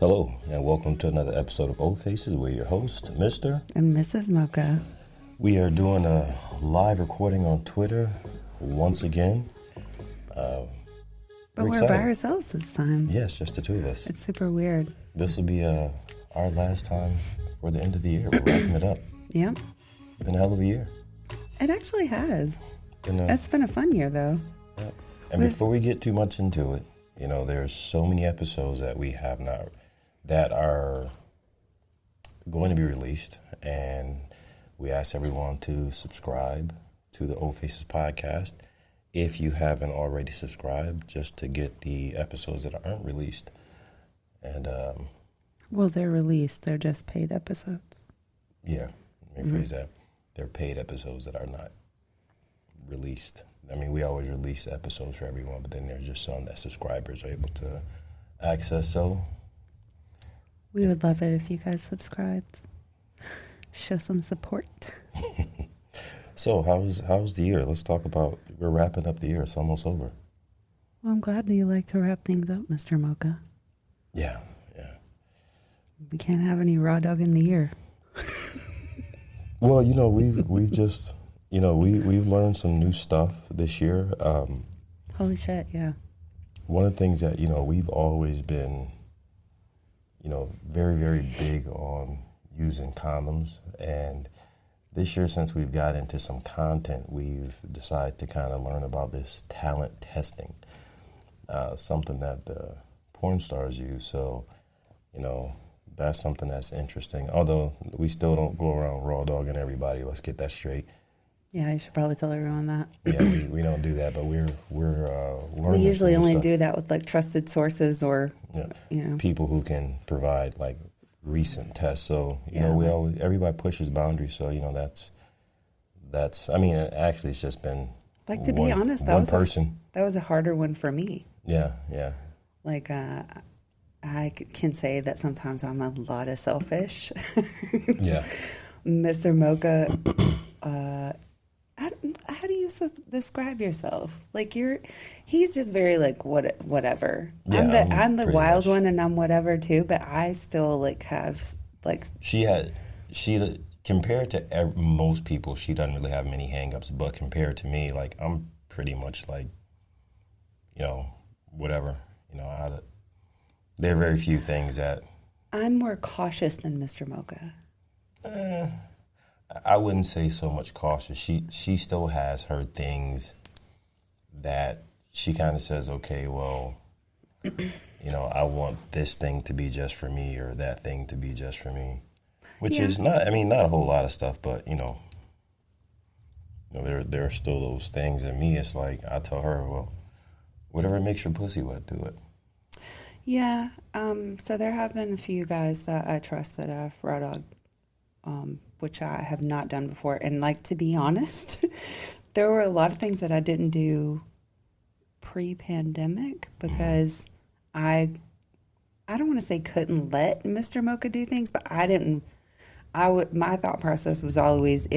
Hello, and welcome to another episode of Old Faces. We're your host, Mr. and Mrs. Mocha. We are doing a live recording on Twitter once again. But we're by ourselves this time. Yes, just the two of us. It's super weird. This will be our last time for the end of the year. We're wrapping it up. Yep. It's been a hell of a year. It actually has. It's been a fun year, though. Yeah. And before we get too much into it, there's so many episodes that we have not, that are going to be released. And we ask everyone to subscribe to the Old Faces podcast if you haven't already subscribed, just to get the episodes that aren't released. And well, they're released. They're just paid episodes. Yeah, let me phrase that. They're paid episodes that are not released. I mean, we always release episodes for everyone, but then there's just some that subscribers are able to access. So we would love it if you guys subscribed. Show some support. So how's the year? Let's talk about, we're wrapping up the year. It's almost over. Well, I'm glad that you like to wrap things up, Mr. Mocha. Yeah. We can't have any raw dog in the year. Well, we've just, we've learned some new stuff this year. Holy shit, yeah. One of the things that, we've always been, very, very big on using condoms. And this year, since we've got into some content, we've decided to kind of learn about this talent testing, something that the porn stars use. So, that's something that's interesting. Although we still don't go around raw dogging everybody. Let's get that straight. Yeah, you should probably tell everyone that. Yeah, we don't do that, but we're learning. We usually only do that with like trusted sources or people who can provide like recent tests. So everybody pushes boundaries. So that's. I mean, actually, it's just been like, to be honest, that was a harder one for me. Yeah. Like I can say that sometimes I'm a lot of selfish. Yeah. Mr. Mocha, how do you describe yourself? Like he's just very like whatever. Yeah, I'm the wild one, and I'm whatever too. But I still like have like she compared to most people, she doesn't really have many hangups. But compared to me, like I'm pretty much like, whatever. There are very few things that I'm more cautious than Mr. Mocha. I wouldn't say so much cautious. She still has her things that she kind of says, okay, well, I want this thing to be just for me or that thing to be just for me, which is not a whole lot of stuff, but there are still those things. And me, it's like I tell her, well, whatever makes your pussy wet, do it. Yeah. So there have been a few guys that I trust that I've raw dogged, which I have not done before. And like, to be honest, there were a lot of things that I didn't do pre-pandemic because I don't want to say couldn't let Mr. Mocha do things, but my thought process was always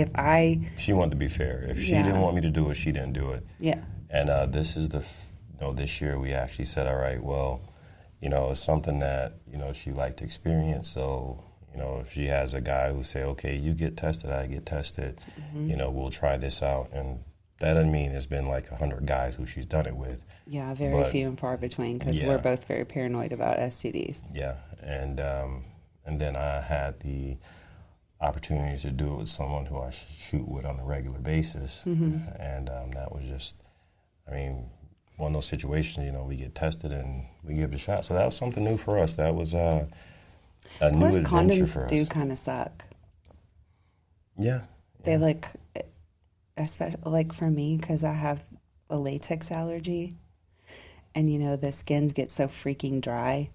she wanted to be fair. If she didn't want me to do it, she didn't do it. Yeah. And this is this year we actually said, all right, well, it's something that, she liked to experience. So, if she has a guy who say, okay, you get tested, I get tested, we'll try this out. And that doesn't mean it's been like 100 guys who she's done it with. Yeah, very few and far between because we're both very paranoid about STDs. Yeah. And then I had the opportunity to do it with someone who I shoot with on a regular basis. Mm-hmm. And that was just, one of those situations, we get tested and we give it a shot. So that was something new for us. That was a new adventure for us. Condoms do kind of suck. Yeah. They especially like for me, because I have a latex allergy, and the skins get so freaking dry.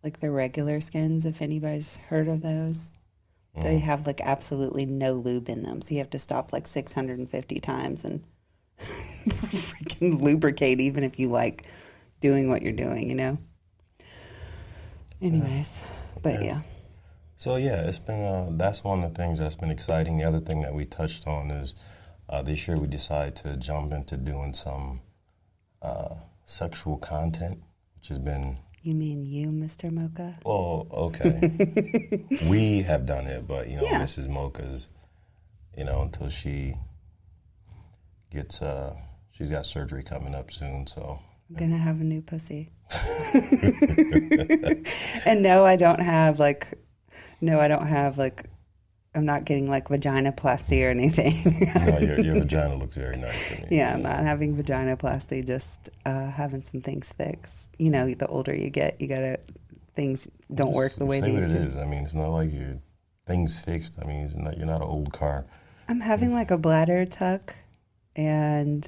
Like the regular skins, if anybody's heard of those, they have like absolutely no lube in them. So you have to stop like 650 times and freaking lubricate, even if you like doing what you're doing, Anyways, but yeah. So it's been that's one of the things that's been exciting. The other thing that we touched on is this year we decided to jump into doing some sexual content, which has been You mean you, Mr. Mocha? Well, okay. We have done it, but, Yeah. Mrs. Mocha's, until she gets, she's got surgery coming up soon, so. I'm going to have a new pussy. And no, I don't have I'm not getting like vaginoplasty or anything. No, your vagina looks very nice to me. Yeah, I'm not having vaginoplasty, just having some things fixed. The older you get, things don't work the way Say they what used it to. is. I mean, it's not like things fixed. I mean, you're not an old car. I'm having like a bladder tuck and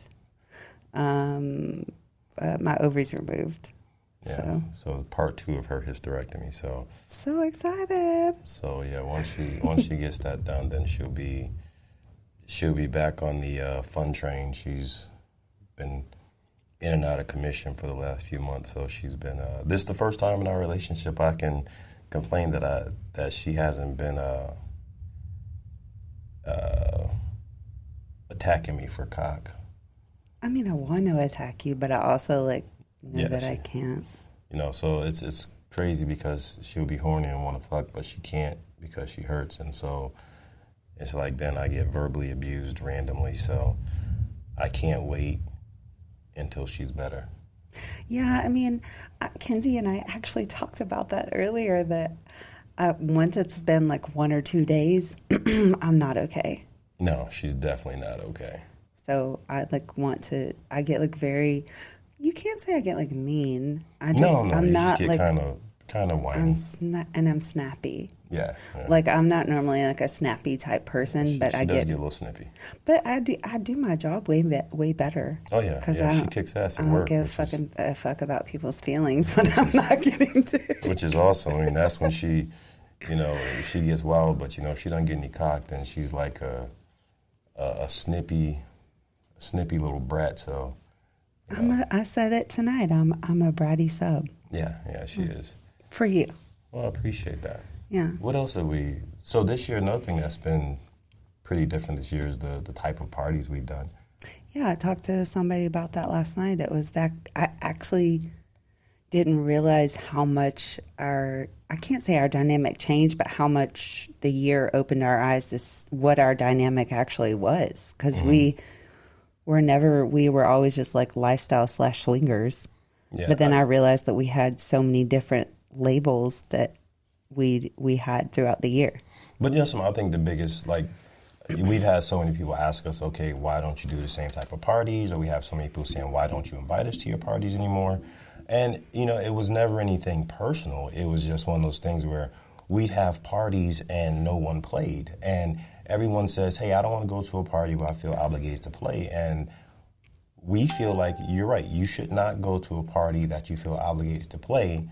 my ovaries removed. Yeah. So part 2 of her hysterectomy. So excited. So yeah, once she gets that done, then she'll be back on the fun train. She's been in and out of commission for the last few months, so she's been. This is the first time in our relationship I can complain that she hasn't been attacking me for cock. I mean, I want to attack you, but I also know that I can't. So it's crazy because she'll be horny and want to fuck, but she can't because she hurts, and so it's like then I get verbally abused randomly. So I can't wait until she's better. Yeah, I mean, Kenzie and I actually talked about that earlier. That once it's been like 1 or 2 days, I'm not okay. No, she's definitely not okay. So I get very. You can't say I get mean. I'm you not just get kind of whiny. I'm snappy. Yeah. I'm not normally a snappy type person, but I get a little snippy. But I do my job way better. Oh yeah, she kicks ass at I don't work. give a fuck about people's feelings when I'm not getting to. Which is awesome. I mean, that's when she, she gets wild. But if she doesn't get any cock, then she's like a snippy little brat. So. I said it tonight. I'm a bratty sub. Yeah, she is. For you. Well, I appreciate that. Yeah. What else have we? So this year, another thing that's been pretty different this year is the type of parties we've done. Yeah, I talked to somebody about that last night. It was I actually didn't realize how much I can't say our dynamic changed, but how much the year opened our eyes to what our dynamic actually was. Because we were always just like lifestyle / swingers. Yeah, but then I realized that we had so many different labels that we had throughout the year. But I think the biggest, we've had so many people ask us, okay, why don't you do the same type of parties? Or we have so many people saying, why don't you invite us to your parties anymore? And, it was never anything personal. It was just one of those things where we'd have parties and no one played. And everyone says, hey, I don't want to go to a party where I feel obligated to play. And we feel like you're right. You should not go to a party that you feel obligated to play,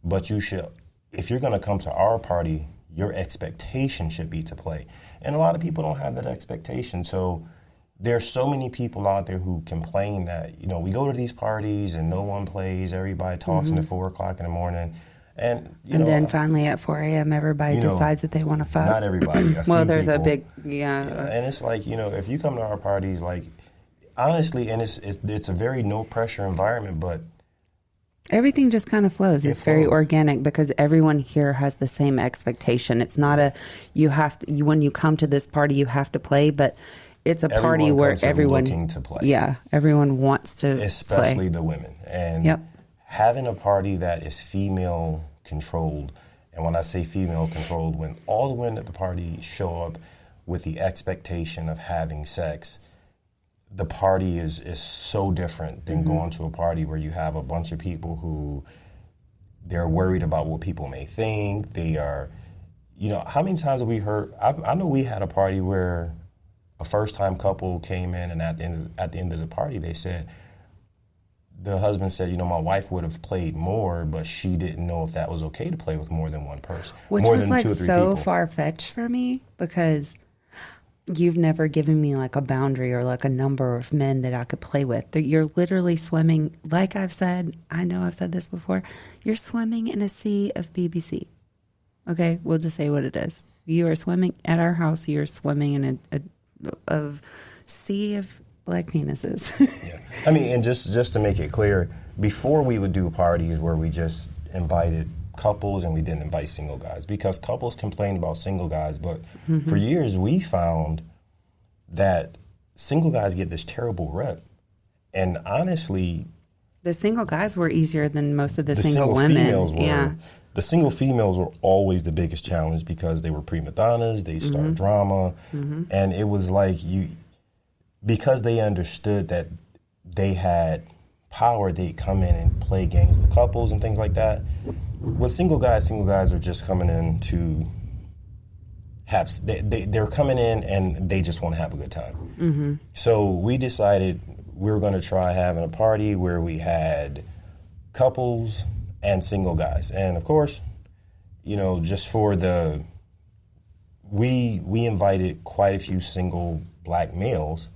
but you should, if you're going to come to our party, your expectation should be to play. And a lot of people don't have that expectation. So there's so many people out there who complain that, we go to these parties and no one plays, everybody talks until 4 o'clock in the morning. And then finally at 4 a.m. everybody decides that they want to fuck. Not everybody. Well, there's people, a big, and it's like, if you come to our parties, honestly, and it's a very no pressure environment, but everything just kind of flows. It's flows. Very organic because everyone here has the same expectation. It's not when you come to this party, you have to play, but it's a party where everyone looking to play. Yeah, everyone wants to especially play. The women. And having a party that is female controlled, and when I say female controlled, when all the women at the party show up with the expectation of having sex, the party is so different than going to a party where you have a bunch of people who they're worried about what people may think. They are, how many times have we heard? I know we had a party where a first-time couple came in, and at the end of the party, they said, the husband said, my wife would have played more, but she didn't know if that was okay to play with more than one person. Which more was than 2 or 3 so people. far-fetched for me because you've never given me a boundary or a number of men that I could play with. You're literally swimming, like I've said, I know I've said this before, you're swimming in a sea of BBC. Okay, we'll just say what it is. You are swimming at our house, you're swimming in a sea of black penises. Yeah. I mean, and just to make it clear, before we would do parties where we just invited couples and we didn't invite single guys because couples complained about single guys, but for years we found that single guys get this terrible rep. And honestly, the single guys were easier than most of the single women. females were. The single females were always the biggest challenge because they were prima donnas, they start drama, and it was like because they understood that they had power, they'd come in and play games with couples and things like that. With single guys are just coming in to have, they're coming in and they just want to have a good time. So we decided we were going to try having a party where we had couples and single guys. And of course, just for we invited quite a few single black males.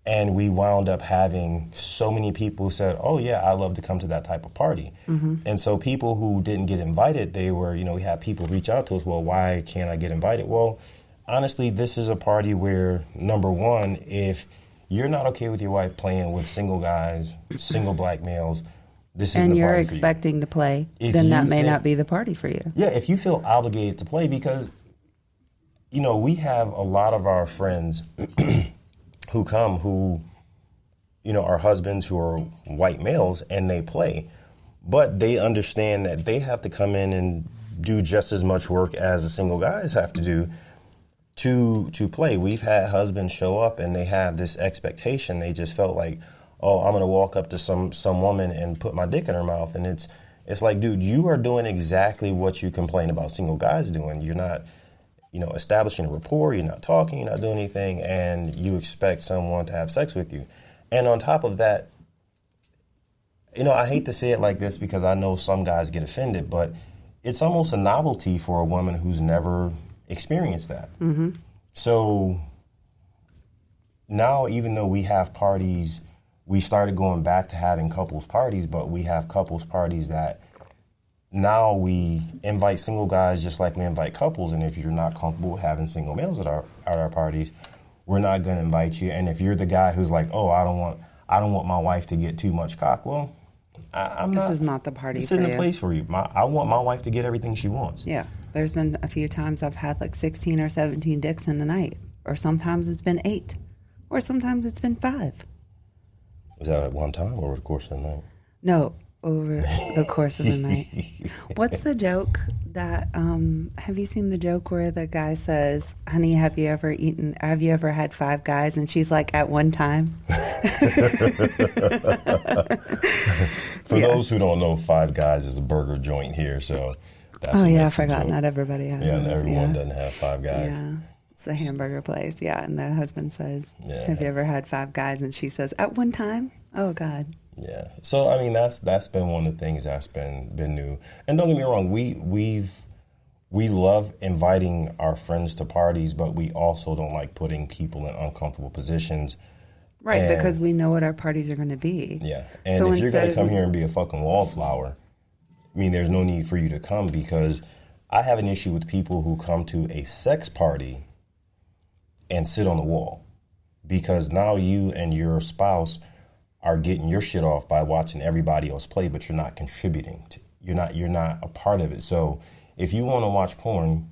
And we wound up having so many people who said, oh, yeah, I love to come to that type of party. And so people who didn't get invited, they were, we had people reach out to us, well, why can't I get invited? Well, honestly, this is a party where, number one, if you're not okay with your wife playing with single guys, single black males, this isn't the party for you. And you're expecting to play, then that may not be the party for you. Yeah, if you feel obligated to play because, we have a lot of our friends who come who, are husbands who are white males and they play, but they understand that they have to come in and do just as much work as the single guys have to do to play. We've had husbands show up and they have this expectation. They just felt like, oh, I'm going to walk up to some woman and put my dick in her mouth. And it's like, dude, you are doing exactly what you complain about single guys doing. You're not, establishing a rapport. You're not talking. You're not doing anything. And you expect someone to have sex with you. And on top of that, I hate to say it like this because I know some guys get offended, but it's almost a novelty for a woman who's never experienced that. So now, even though we have parties, we started going back to having couples parties, but we have couples parties that now we invite single guys just like we invite couples. And if you're not comfortable having single males at our parties, we're not going to invite you. And if you're the guy who's like, oh, I don't want my wife to get too much cock, well, this is not the party for you. This isn't the place for you. I want my wife to get everything she wants. Yeah. There's been a few times I've had like 16 or 17 dicks in the night. Or sometimes it's been 8. Or sometimes it's been 5. Is that at one time or over the course of the night? No, over the course of the night. What's the joke that, have you seen the joke where the guy says, honey, have you ever had 5 guys? And she's like, at one time. For those who don't know, 5 Guys is a burger joint here, so that's I forgot. Not everybody has and everyone doesn't have 5 Guys. Yeah, it's a hamburger place, and the husband says, have you ever had 5 guys? And she says, at one time? Oh, God. Yeah, so, I mean, that's been one of the things that's been new. And don't get me wrong, we love inviting our friends to parties, but we also don't like putting people in uncomfortable positions. Right, because we know what our parties are going to be. Yeah, and so if you're going to come here and be a fucking wallflower, I mean, there's no need for you to come because I have an issue with people who come to a sex party and sit on the wall because now you and your spouse are getting your shit off by watching everybody else play, but you're not contributing. You're not a part of it. So if you want to watch porn,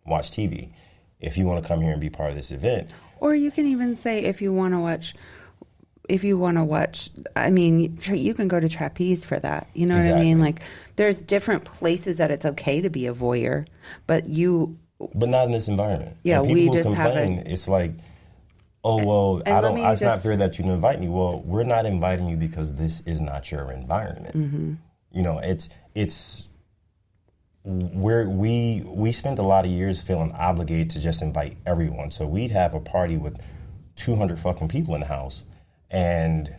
watch TV. If you want to come here and be part of this event. Or you can even say if you want to watch, I mean, you can go to Trapeze for that. You know what I mean? Like, there's different places that it's okay to be a voyeur, but not in this environment. Yeah, and we just complain, it's like, oh, well, it's not fair that you didn't invite me. Well, we're not inviting you because this is not your environment. We spent a lot of years feeling obligated to just invite everyone. So we'd have a party with 200 fucking people in the house. And,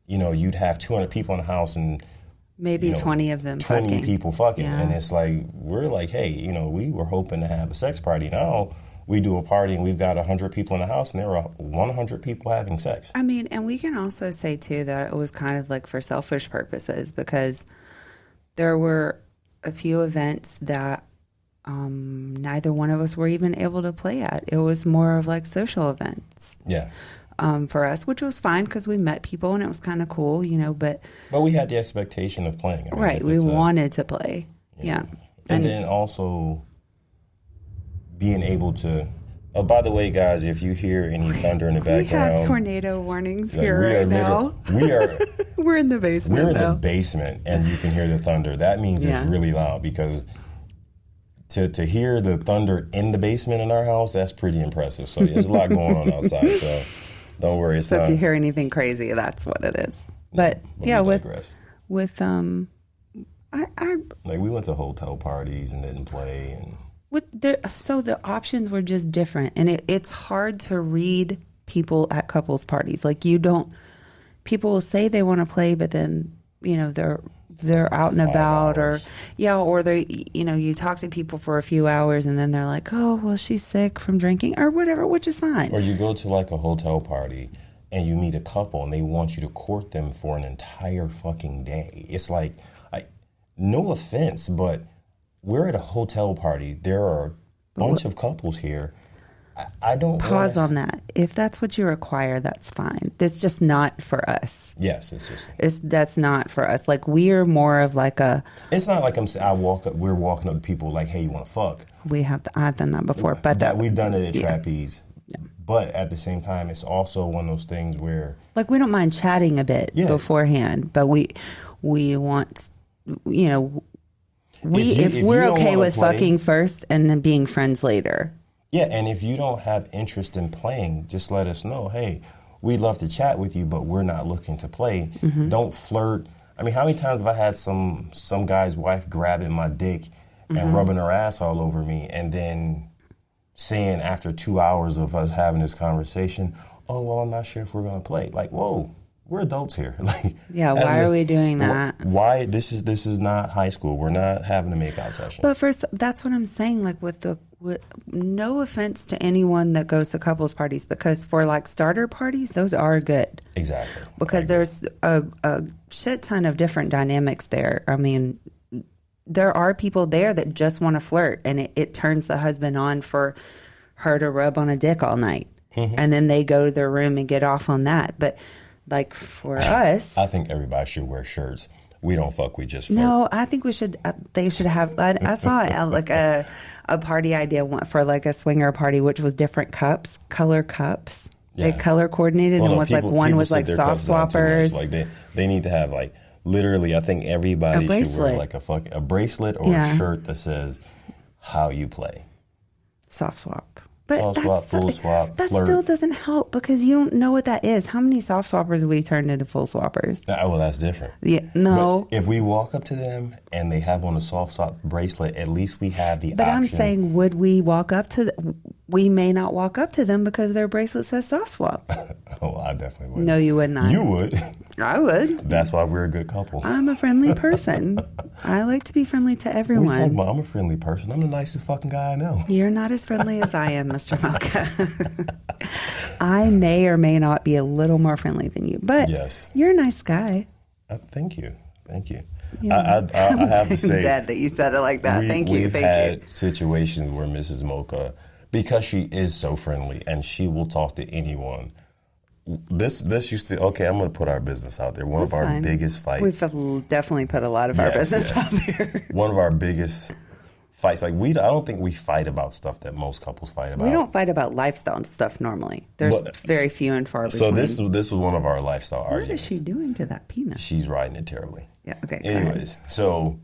you'd have 200 people in the house and maybe 20 of them 20 people fucking. Yeah. And it's like, we're like, hey, we were hoping to have a sex party. Now we do a party and we've got 100 people in the house and there are 100 people having sex. I mean, and we can also say, too, that it was kind of like for selfish purposes because there were a few events that neither one of us were even able to play at. It was more of like social events. Yeah. for us, which was fine because we met people and it was kind of cool, you know. But we had the expectation of playing. I mean, right, we wanted to play. Yeah. And then also being able to. Oh, by the way, guys, if you hear any thunder in the background, we have tornado warnings here right now. We're in the basement. We're in the basement, and you can hear the thunder. That means it's really loud because to hear the thunder in the basement in our house, that's pretty impressive. So there's a lot going on outside. So don't worry. So if you hear anything crazy, that's what it is. But with I like we went to hotel parties and didn't play and. So the options were just different, and it's hard to read people at couples parties. Like people will say they want to play, but then you know they're out and about, or they you talk to people for a few hours, and then they're like, oh well, she's sick from drinking or whatever, which is fine. Or you go to like a hotel party and you meet a couple, and they want you to court them for an entire fucking day. It's like, no offense, but. We're at a hotel party. There are a bunch of couples here. I don't pause on that. If that's what you require, that's fine. That's just not for us. Yes, that's not for us. Like we're more of like a. It's not like we're walking up to people like, hey, you want to fuck? I've done that before, but we've done it at trapeze. Yeah. But at the same time, it's also one of those things where like we don't mind chatting a bit beforehand, but we want if we're okay with fucking first and then being friends later. Yeah, and if you don't have interest in playing, just let us know. Hey, we'd love to chat with you, but we're not looking to play. Mm-hmm. Don't flirt. I mean, how many times have I had some guy's wife grabbing my dick and rubbing her ass all over me, and then saying after 2 hours of us having this conversation, oh, well, I'm not sure if we're going to play. Like, whoa. We're adults here. Why are we doing that? Why this is not high school. We're not having a make out session. But first, that's what I'm saying. Like with no offense to anyone that goes to couples parties, because for like starter parties, those are good. Exactly. Because there's a shit ton of different dynamics there. I mean, there are people there that just want to flirt, and it turns the husband on for her to rub on a dick all night, and then they go to their room and get off on that. But like for us, I think everybody should wear shirts. We don't fuck. We just flirt. No, I think we should. They should have. I saw like a party idea for like a swinger party, which was different color cups. Yeah. They color coordinated and was like one was like soft swappers. Like they need to have like literally. I think everybody should wear like a bracelet or a shirt that says how you play. Soft swap. But soft swap, full swap, that flirt. Still doesn't help because you don't know what that is. How many soft swappers have we turned into full swappers? Well, that's different. Yeah, no. But if we walk up to them and they have on a soft swap bracelet, at least we have the option. But I'm saying, would we walk up to we may not walk up to them because their bracelet says soft swap. Oh, I definitely would. No, you would not. You would. I would. That's why we're a good couple. I'm a friendly person. I like to be friendly to everyone. I'm a friendly person. I'm the nicest fucking guy I know. You're not as friendly as I am, Mr. Mocha. I may or may not be a little more friendly than you, but you're a nice guy. Thank you. I have to say, I'm dead that you said it like that. Thank you. We've had situations where Mrs. Mocha, because she is so friendly and she will talk to anyone. This used to, okay, I'm going to put our business out there. One of our biggest fights. We've definitely put a lot of our business out there. One of our biggest fights, like I don't think we fight about stuff that most couples fight about. We don't fight about lifestyle stuff normally. There's very few and far between. So this was one of our lifestyle arguments. What is she doing to that penis? She's riding it terribly. Yeah, okay. Anyways, so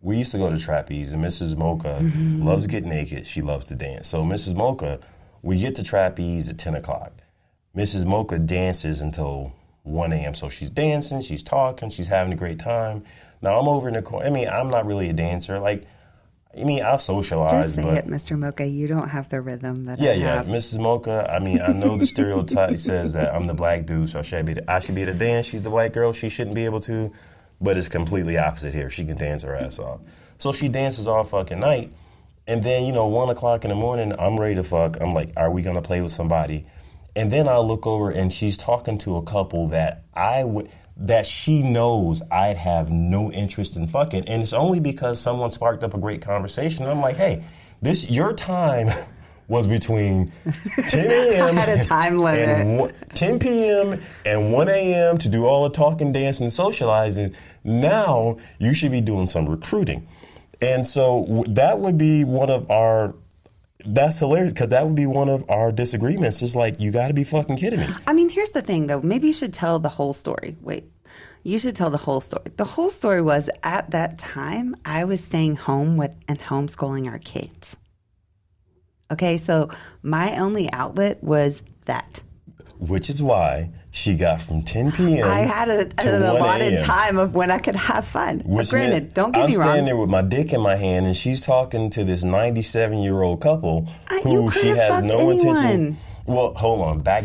we used to go to trapeze, and Mrs. Mocha loves to get naked. She loves to dance. So Mrs. Mocha, we get to trapeze at 10 o'clock. Mrs. Mocha dances until 1 a.m. So she's dancing, she's talking, she's having a great time. Now I'm over in the corner. I mean, I'm not really a dancer. I'll socialize. Just say it, Mr. Mocha. You don't have the rhythm that I have. Yeah, Mrs. Mocha. I mean, I know the stereotype says that I'm the black dude, so I should be able to dance. She's the white girl. She shouldn't be able to. But it's completely opposite here. She can dance her ass off. So she dances all fucking night. And then, 1 o'clock in the morning, I'm ready to fuck. I'm like, are we going to play with somebody? And then I'll look over and she's talking to a couple that she knows I'd have no interest in fucking. And it's only because someone sparked up a great conversation. And I'm like, hey, your time was between 10 a.m. I had a time limit. and 10 p.m. and 1 a.m. to do all the talking, dancing, and socializing. Now you should be doing some recruiting. And so that would be one of our, that's hilarious because that would be one of our disagreements. It's like, you got to be fucking kidding me. I mean, here's the thing, though. Maybe you should tell the whole story. Wait. You should tell the whole story. The whole story was, at that time, I was staying home with and homeschooling our kids. Okay, so my only outlet was that. Which is why she got from 10 p.m. I had an allotted 1 a.m. time of when I could have fun. Which Granted, meant don't get I'm me wrong. standing there with my dick in my hand, and she's talking to this 97-year-old couple who you she could've has fucked no intention. anyone. Well, hold on. Back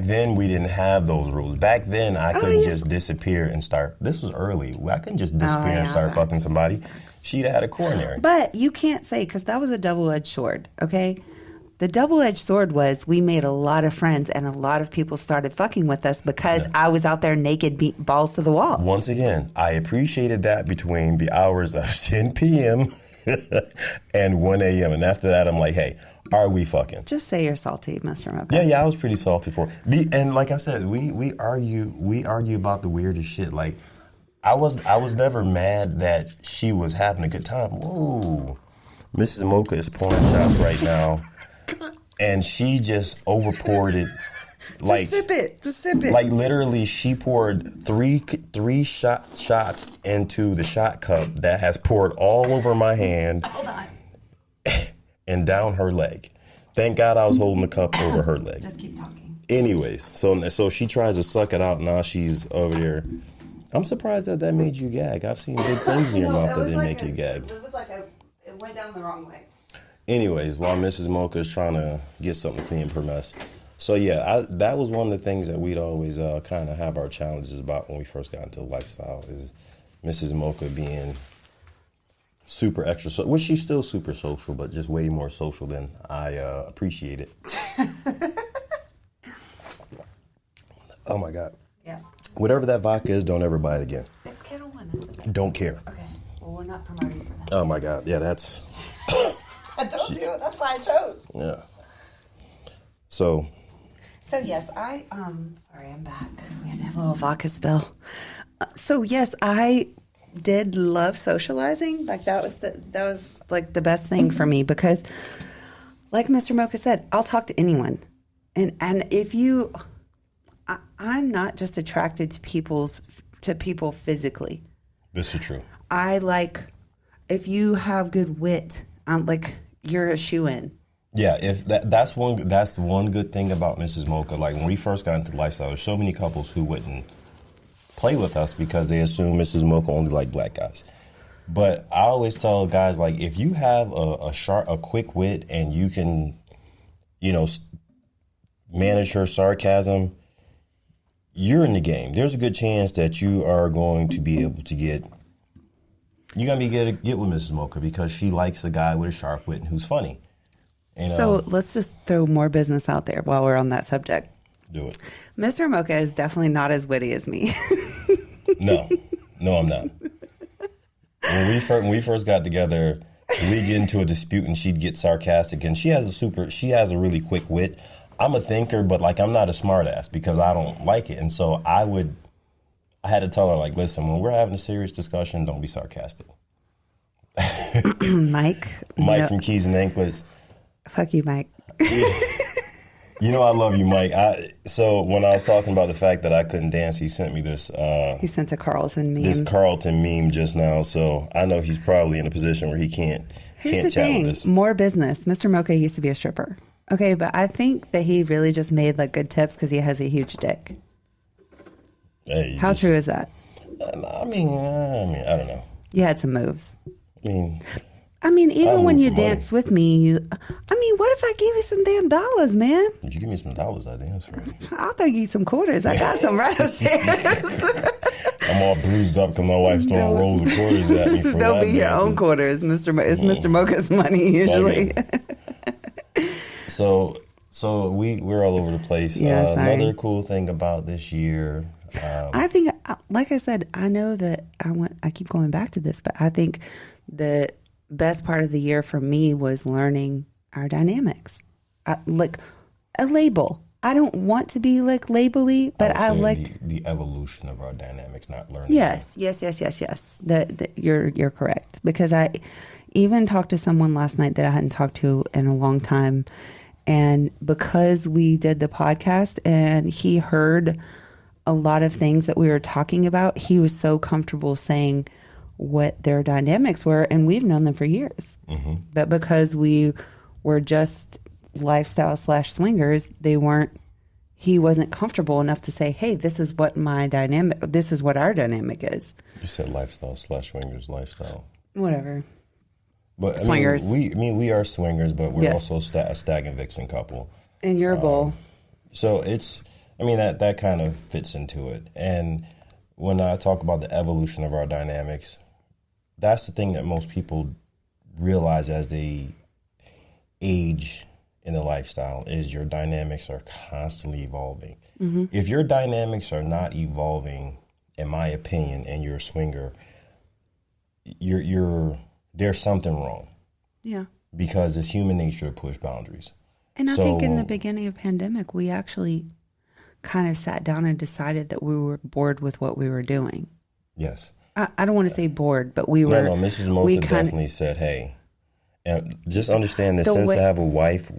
then we didn't have those rules. Back then I couldn't just disappear and start. This was early. I couldn't just disappear and start fucking somebody. She'd have had a coronary. But you can't say, because that was a double-edged sword, okay? The double-edged sword was we made a lot of friends and a lot of people started fucking with us because I was out there naked, beat balls to the wall. Once again, I appreciated that between the hours of 10 p.m. and 1 a.m. And after that, I'm like, hey, are we fucking? Just say you're salty, Mr. Mocha. Yeah, I was pretty salty for it. And like I said, we argue about the weirdest shit. Like, I was never mad that she was having a good time. Whoa. Mrs. Mocha is pouring shots right now. And she just overpoured it. Like, Just sip it. Like, literally, she poured three shots into the shot cup that has poured all over my hand. Hold on. And down her leg. Thank God I was holding the cup over her leg. Just keep talking. Anyways, so she tries to suck it out. Now she's over there. I'm surprised that made you gag. I've seen big things in your mouth that didn't make you gag. It was like it went down the wrong way. Anyways, while Mrs. Mocha is trying to get something clean per mess. So yeah, that was one of the things that we'd always kind of have our challenges about when we first got into the lifestyle is Mrs. Mocha being super extra, which she's still super social, but just way more social than I appreciate it. Oh my God. Yeah. Whatever that vodka is, don't ever buy it again. It's Kettle One, isn't it? Don't care. Okay. Well, we're not promoting for that. Oh my God. Yeah, that's. I told you. That's why I chose. Yeah. So yes, sorry, I'm back. We had to have a little vodka spill. So yes, I did love socializing. Like that was like the best thing for me because, like Mr. Mocha said, I'll talk to anyone, and if you, I'm not just attracted to people physically. this is true. I like if you have good wit. I'm like you're a shoo-in. Yeah, if that's one good thing about Mrs. Mocha. Like when we first got into the lifestyle, there's so many couples who wouldn't play with us because they assume Mrs. Mocha only like black guys. But I always tell guys, like, if you have a quick wit and you can, manage her sarcasm, you're in the game. There's a good chance that you are going to be able to get with Mrs. Mocha because she likes a guy with a sharp wit and who's funny. So let's just throw more business out there while we're on that subject. Do it. Mr. Mocha is definitely not as witty as me. No, I'm not. When we first got together, we'd get into a dispute and she'd get sarcastic. And she has a really quick wit. I'm a thinker, but like I'm not a smart ass because I don't like it. And so I had to tell her, like, listen, when we're having a serious discussion, don't be sarcastic. Mike from Keys and Anklets. Fuck you, Mike. You know I love you, Mike. So when I was talking about the fact that I couldn't dance, he sent me this. He sent a Carlton meme. This Carlton meme just now. So I know he's probably in a position where he can't Here's the chat thing. with us. More business. Mr. Mocha used to be a stripper. Okay, but I think that he really just made like good tips because he has a huge dick. Hey, How true is that? I mean, I don't know. You had some moves. I mean, even when move you for money. dance with me, what if I give you some damn dollars, man? If you give me some dollars, I dance for you. I'll throw you some quarters. I got some right upstairs. I'm all bruised up because my wife's throwing rolls of quarters at me. They'll be your own quarters, Mr. It's Mr. Mocha's money usually. So we're all over the place. Yeah, another cool thing about this year. I think, like I said, I know that I keep going back to this, but I think that best part of the year for me was learning our dynamics. Like a label. I don't want to be like labely, but I like the evolution of our dynamics, not learning. Yes. You're correct, because I even talked to someone last night that I hadn't talked to in a long time, and because we did the podcast and he heard a lot of things that we were talking about, he was so comfortable saying what their dynamics were, and we've known them for years. Mm-hmm. But because we were just lifestyle / swingers, he wasn't comfortable enough to say, hey, this is what our dynamic is. You said lifestyle / swingers lifestyle. Whatever. But swingers. We are swingers, but we're also a stag and vixen couple. And you're a bull. So that kind of fits into it. And when I talk about the evolution of our dynamics, that's the thing that most people realize as they age in the lifestyle, is your dynamics are constantly evolving. Mm-hmm. If your dynamics are not evolving, in my opinion, and you're a swinger, there's something wrong. Yeah. Because it's human nature to push boundaries. And I think in the beginning of pandemic, we actually kind of sat down and decided that we were bored with what we were doing. Yes. I don't want to say bored, but we were. No, Mrs. Mocha definitely said, hey, and just understand that since I have a wife,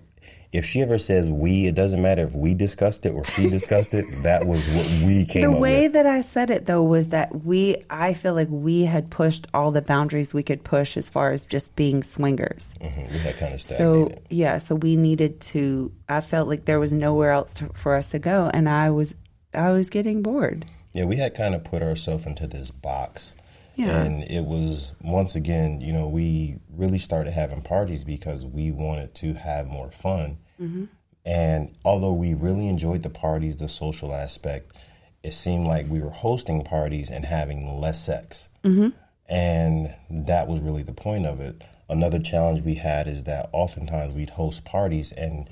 if she ever says we, it doesn't matter if we discussed it or she discussed it. That was what we came up with. The way that I said it, though, was that I feel like we had pushed all the boundaries we could push as far as just being swingers. Mm-hmm. We had kind of stagnated. So we needed to, I felt like there was nowhere else for us to go. And I was getting bored. Yeah, we had kind of put ourselves into this box. Yeah. And it was, once again, we really started having parties because we wanted to have more fun. Mm-hmm. And although we really enjoyed the parties, the social aspect, it seemed like we were hosting parties and having less sex. Mm-hmm. And that was really the point of it. Another challenge we had is that oftentimes we'd host parties, and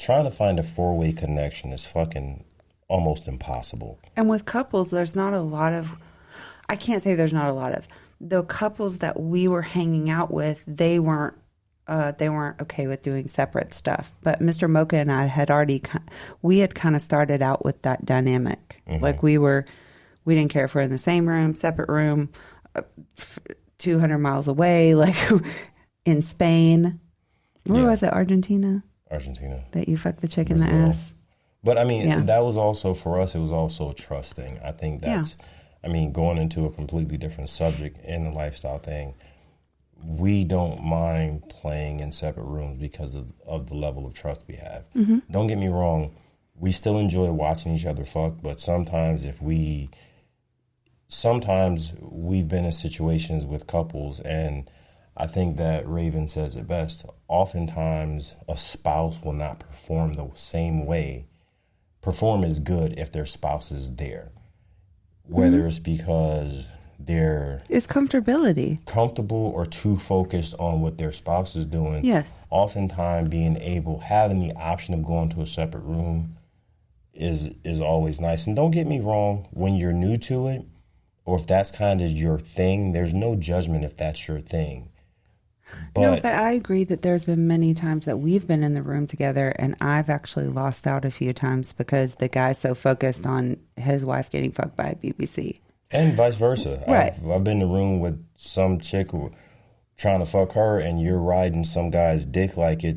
trying to find a 4-way connection is fucking almost impossible. And with couples, there's not a lot of... I can't say there's not a lot of. The couples that we were hanging out with, they weren't okay with doing separate stuff. But Mr. Mocha and I had we had kind of started out with that dynamic. Mm-hmm. Like we didn't care if we're in the same room, separate room, 200 miles away, like in Spain. Where was it? Argentina? Argentina. That you fucked the chick in the ass. But that was also, for us, it was also a trust thing. I think that's... going into a completely different subject in the lifestyle thing, we don't mind playing in separate rooms because of the level of trust we have. Mm-hmm. Don't get me wrong, we still enjoy watching each other fuck, but sometimes we've been in situations with couples, and I think that Raven says it best. Oftentimes, a spouse will not perform the same way, perform as good if their spouse is there. Whether it's because it's comfortability, comfortable, or too focused on what their spouse is doing. Yes. Oftentimes having the option of going to a separate room is always nice. And don't get me wrong, when you're new to it, or if that's kind of your thing, there's no judgment if that's your thing. But I agree that there's been many times that we've been in the room together and I've actually lost out a few times because the guy's so focused on his wife getting fucked by a BBC. And vice versa. Right. I've been in the room with some chick trying to fuck her, and you're riding some guy's dick like you're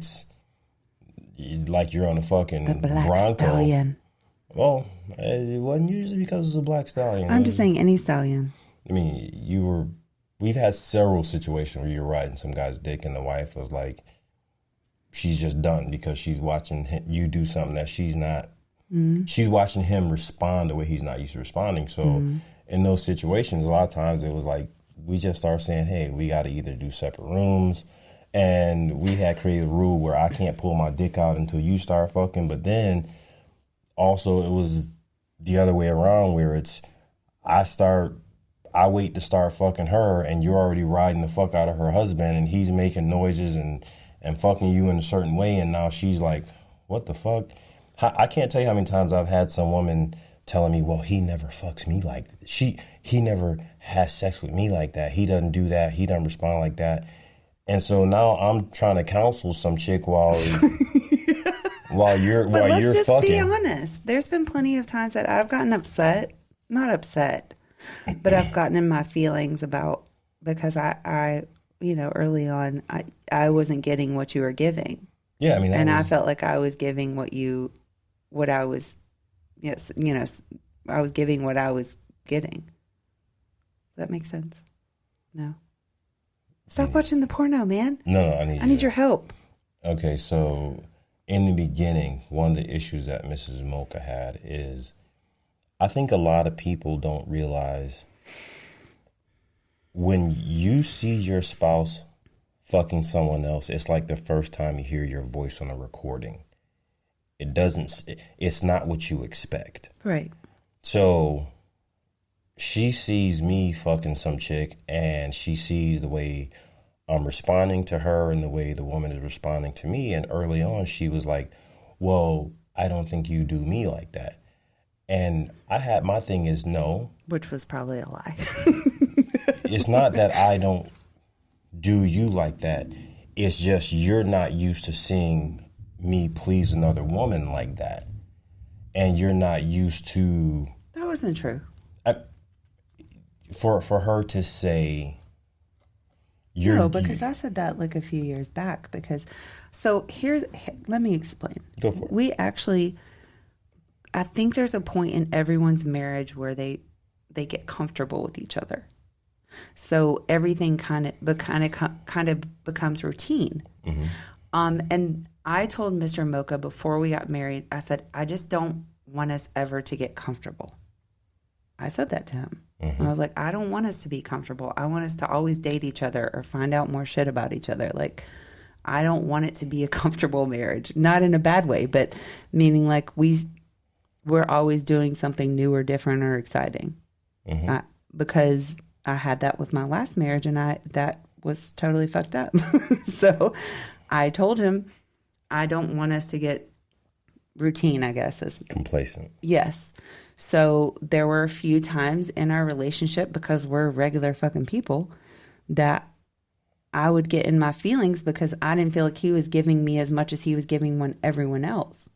on a fucking the black Bronco. Stallion. Well, it wasn't usually because it's a black stallion. I'm just saying any stallion. We've had several situations where you're riding some guy's dick and the wife was like, she's just done because she's watching you do something that she's not. Mm-hmm. She's watching him respond the way he's not used to responding. So in those situations, a lot of times it was like, we just start saying, hey, we got to either do separate rooms. And we had created a rule where I can't pull my dick out until you start fucking. But then also it was the other way around where it's, I wait to start fucking her and you're already riding the fuck out of her husband and he's making noises and fucking you in a certain way. And now she's like, what the fuck? I can't tell you how many times I've had some woman telling me, well, he never fucks me like that. He never has sex with me like that. He doesn't do that. He doesn't respond like that. And so now I'm trying to counsel some chick while you're But let's just fucking. be honest. There's been plenty of times that I've gotten upset, not upset, but I've gotten in my feelings about because I early on I wasn't getting what you were giving. Yeah, I mean, I felt like I was giving I was giving what I was getting. Does that make sense? No. Stop watching the porno, man. No, I need your help. Okay, so in the beginning, one of the issues that Mrs. Mocha had is I think a lot of people don't realize when you see your spouse fucking someone else, it's like the first time you hear your voice on a recording. It's not what you expect. Right. So she sees me fucking some chick and she sees the way I'm responding to her and the way the woman is responding to me. And early on, she was like, well, I don't think you do me like that. And my thing is no. Which was probably a lie. It's not that I don't do you like that. It's just you're not used to seeing me please another woman like that. And you're not used to... That wasn't true. For her to say... because I said that like a few years back. Let me explain. Go for it. We actually... I think there's a point in everyone's marriage where they get comfortable with each other. So everything kind of becomes routine. Mm-hmm. And I told Mr. Mocha before we got married, I said, I just don't want us ever to get comfortable. I said that to him. Mm-hmm. I was like, I don't want us to be comfortable. I want us to always date each other or find out more shit about each other. Like, I don't want it to be a comfortable marriage. Not in a bad way, but meaning like we're always doing something new or different or exciting. Mm-hmm. Because I had that with my last marriage and that was totally fucked up. So I told him, I don't want us to get routine, I guess. Complacent. Yes. So there were a few times in our relationship, because we're regular fucking people, that I would get in my feelings because I didn't feel like he was giving me as much as he was giving everyone else.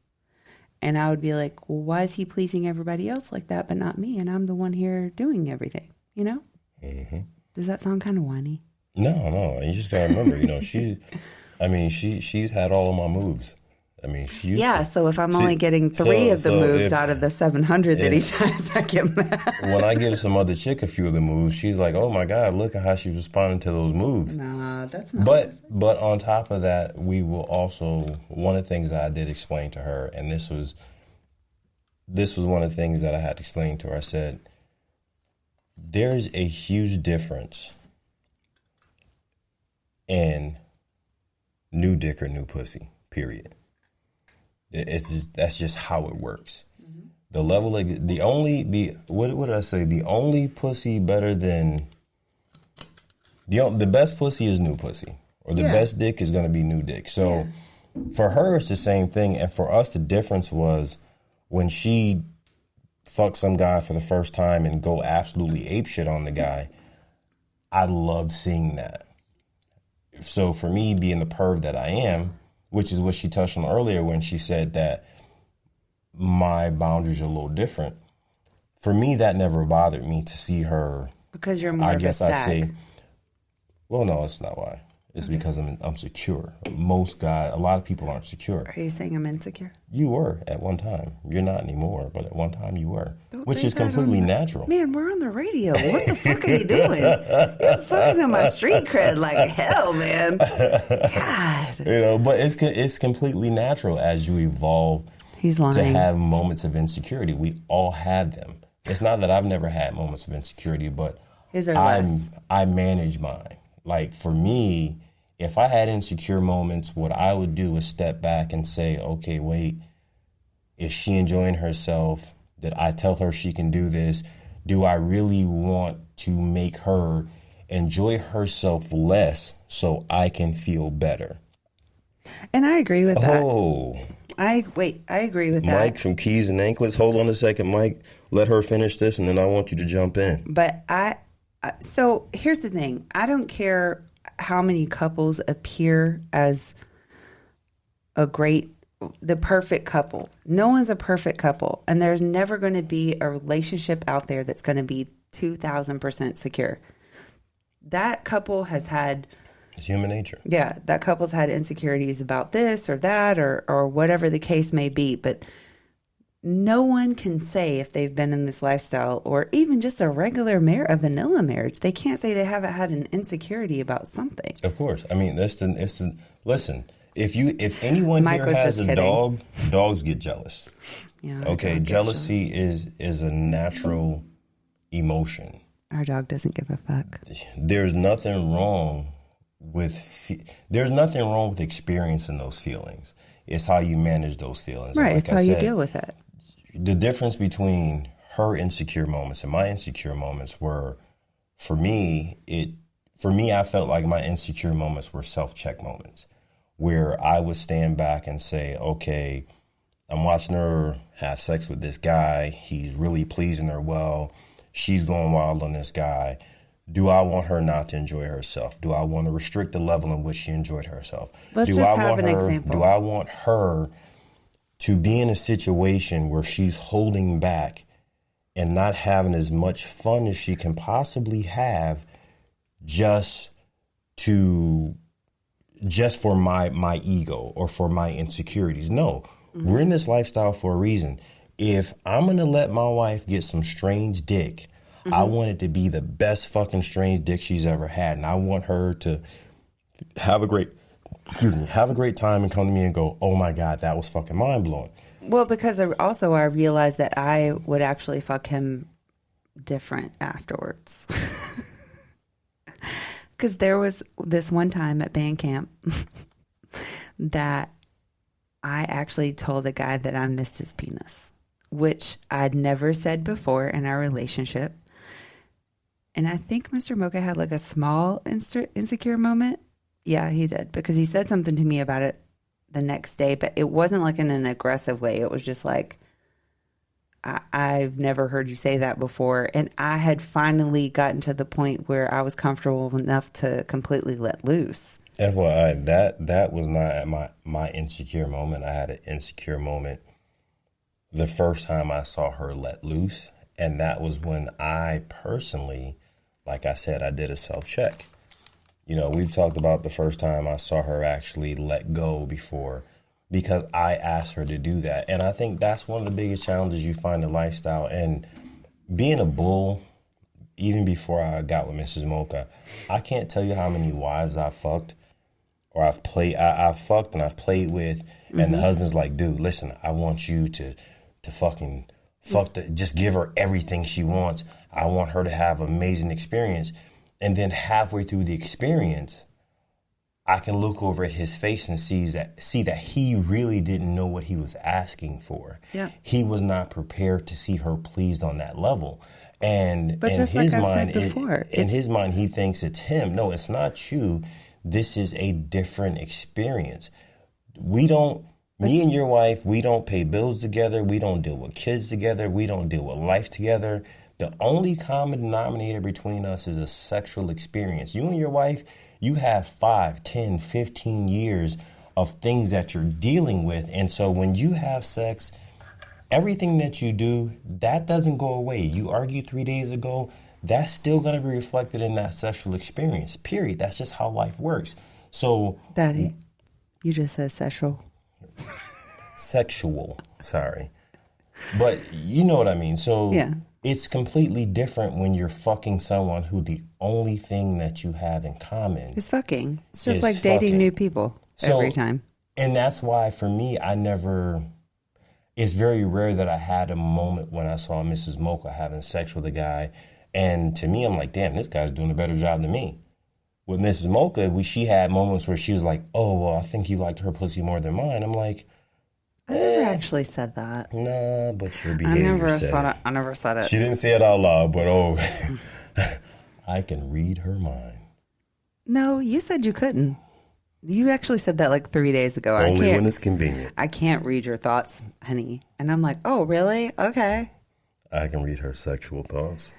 And I would be like, well, why is he pleasing everybody else like that, but not me? And I'm the one here doing everything, you know? Mm-hmm. Does that sound kind of whiny? No. You just gotta remember, she's had all of my moves. I mean, so if I'm only getting three of the moves out of the 700 that he does, I get mad. When I give some other chick a few of the moves, she's like, oh my God, look at how she's responding to those moves. Nah, that's not. But on top of that, we will also, one of the things that I did explain to her, and this was one of the things that I had to explain to her. I said, there's a huge difference in new dick or new pussy, period. That's just how it works. Mm-hmm. The level of what did I say? The only pussy better than the best pussy is new pussy, or the best dick is going to be new dick. So for her, it's the same thing, and for us, the difference was when she fucked some guy for the first time and go absolutely apeshit on the guy. I loved seeing that. So for me, being the perv that I am, which is what she touched on earlier when she said that my boundaries are a little different. For me, that never bothered me to see her. Because you're more of a stag. I'd say, well, no, it's not why. It's because I'm secure. A lot of people aren't secure. Are you saying I'm insecure? You were at one time. You're not anymore, but at one time you were. Which is completely natural. Man, we're on the radio. What the fuck are you doing? You're fucking on my street cred like hell, man. God. But it's completely natural as you evolve. He's lying. To have moments of insecurity. We all have them. It's not that I've never had moments of insecurity, but I manage mine. Like for me, if I had insecure moments, what I would do is step back and say, okay, wait, is she enjoying herself? Did I tell her she can do this? Do I really want to make her enjoy herself less so I can feel better? And I agree with that. Oh. I agree with that. Mike from Keys and Anklets. Hold on a second, Mike. Let her finish this, and then I want you to jump in. But so here's the thing. I don't care. how many couples appear as the perfect couple. No one's a perfect couple. And there's never going to be a relationship out there that's going to be 2,000% secure. That couple has had... It's human nature. Yeah, that couple's had insecurities about this or that or whatever the case may be. But no one can say if they've been in this lifestyle or even just a vanilla marriage, they can't say they haven't had an insecurity about something. Of course. I mean, listen, if anyone Mike here was has just a kidding. dog, dogs get jealous. Yeah. Okay, jealousy is a natural emotion. Our dog doesn't give a fuck. There's nothing wrong with experiencing those feelings. It's how you manage those feelings. Right, And it's how you deal with it. The difference between her insecure moments and my insecure moments were, for me, I felt like my insecure moments were self-check moments where I would stand back and say, okay, I'm watching her have sex with this guy. He's really pleasing her well. She's going wild on this guy. Do I want her not to enjoy herself? Do I want to restrict the level in which she enjoyed herself? Let's Do just I have want an her, example. Do I want her to be in a situation where she's holding back and not having as much fun as she can possibly have just for my ego or for my insecurities? No, we're in this lifestyle for a reason. If I'm going to let my wife get some strange dick, I want it to be the best fucking strange dick she's ever had. And I want her to have a great time and come to me and go, oh my God, that was fucking mind blowing. Well, because I realized that I would actually fuck him different afterwards. Because there was this one time at band camp that I actually told the guy that I missed his penis, which I'd never said before in our relationship. And I think Mr. Mocha had like a small insecure moment. Yeah, he did, because he said something to me about it the next day, but it wasn't like in an aggressive way. It was just like, I've never heard you say that before. And I had finally gotten to the point where I was comfortable enough to completely let loose. FYI, that was not my insecure moment. I had an insecure moment the first time I saw her let loose. And that was when I personally, like I said, I did a self-check. You know, we've talked about the first time I saw her actually let go before, because I asked her to do that. And I think that's one of the biggest challenges you find in lifestyle. And being a bull, even before I got with Mrs. Mocha, I can't tell you how many wives I've fucked or I've fucked and I've played with. And the husband's like, dude, listen, I want you to fucking just give her everything she wants. I want her to have an amazing experience. And then halfway through the experience, I can look over at his face and see that he really didn't know what he was asking for. Yeah. He was not prepared to see her pleased on that level. And But in just his like I mind, said before, in his mind, he thinks it's him. No, it's not you. This is a different experience. Me and your wife, we don't pay bills together. We don't deal with kids together. We don't deal with life together. The only common denominator between us is a sexual experience. You and your wife, you have 5, 10, 15 years of things that you're dealing with. And so when you have sex, everything that you do, that doesn't go away. You argued 3 days ago, that's still going to be reflected in that sexual experience, period. That's just how life works. So, Daddy, you just said sexual. Sexual, sorry. But you know what I mean. So Yeah. It's completely different when you're fucking someone who the only thing that you have in common It's fucking. It's just It's like dating fucking. new people every time. And that's why for me, it's very rare that I had a moment when I saw Mrs. Mocha having sex with a guy. And to me, I'm like, damn, this guy's doing a better job than me. With Mrs. Mocha, she had moments where she was like, oh, well, I think you liked her pussy more than mine. I'm like, I never actually said that. nah, but your behavior said it. I never said it. She didn't say it out loud, but I can read her mind. No, you said you couldn't. You actually said that like 3 days ago. Only when it's convenient. I can't read your thoughts, honey. And I'm like, oh, really? Okay. I can read her sexual thoughts.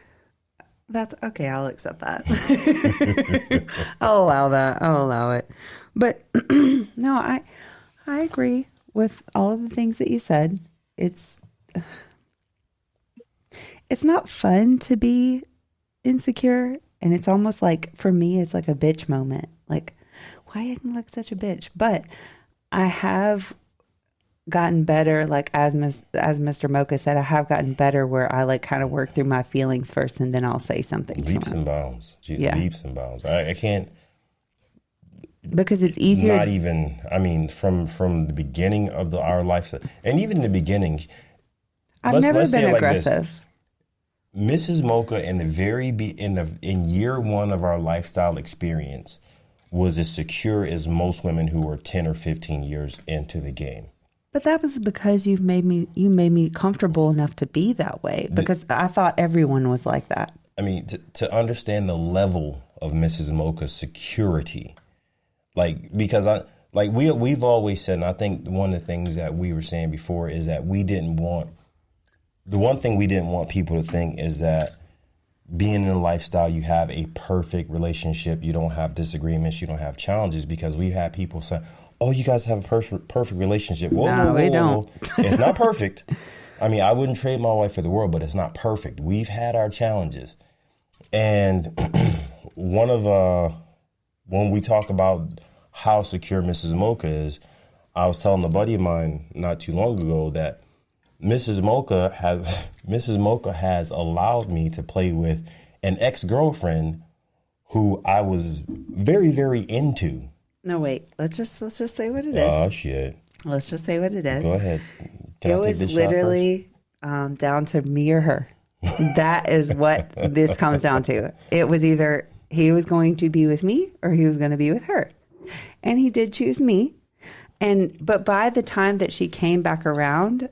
That's okay. I'll accept that. I'll allow that. I'll allow it. But no, I agree with all of the things that you said. It's not fun to be insecure, and it's almost like, for me, it's like a bitch moment. Like, why acting like such a bitch? But I have gotten better, like as Mr. Mocha said, I have gotten better where I like kind of work through my feelings first, and then I'll say something. Leaps and bounds. Leaps and bounds. I can't, because it's easier. Not even, I mean, from the beginning of our life, and even in the beginning, I've never been aggressive. Mrs. Mocha in in year one of our lifestyle experience was as secure as most women who were 10 or 15 years into the game. But that was because you made me comfortable enough to be that way, because I thought everyone was like that. I mean, to understand the level of Mrs. Mocha's security, because we've always said, and I think one of the things that we were saying before is that the one thing we didn't want people to think is that being in a lifestyle, you have a perfect relationship, you don't have disagreements, you don't have challenges, because we had people say, oh, you guys have a perfect relationship. Whoa, we don't. It's not perfect. I mean, I wouldn't trade my wife for the world, but it's not perfect. We've had our challenges. And when we talk about how secure Mrs. Mocha is, I was telling a buddy of mine not too long ago that Mrs. Mocha has allowed me to play with an ex-girlfriend who I was very, very into. No, wait. Let's just say what it is. Oh, shit. Let's just say what it is. Go ahead. It was literally down to me or her. That is what this comes down to. It was either he was going to be with me or he was going to be with her. And he did choose me. But by the time that she came back around,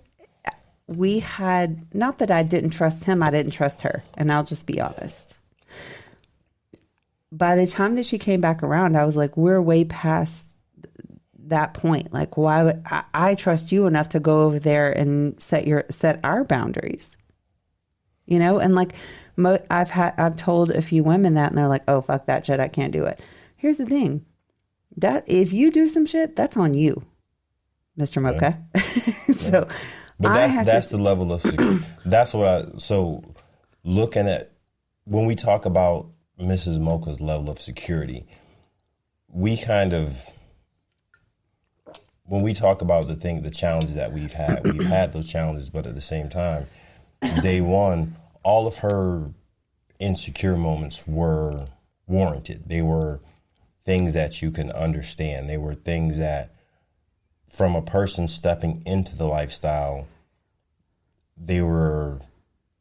we had, not that I didn't trust him, I didn't trust her. And I'll just be honest. By the time that she came back around, I was like, we're way past that point. Like, why would I trust you enough to go over there and set our boundaries? You know, and like I've told a few women that, and they're like, oh, fuck that shit, I can't do it. Here's the thing. That if you do some shit, that's on you, Mr. Mocha. Yeah. So but that's the level of security. That's what so looking at when we talk about Mrs. Mocha's level of security, we when we talk about the challenges that we've had those challenges, but at the same time, day one, all of her insecure moments were warranted. They were things that you can understand. They were things that, from a person stepping into the lifestyle, they were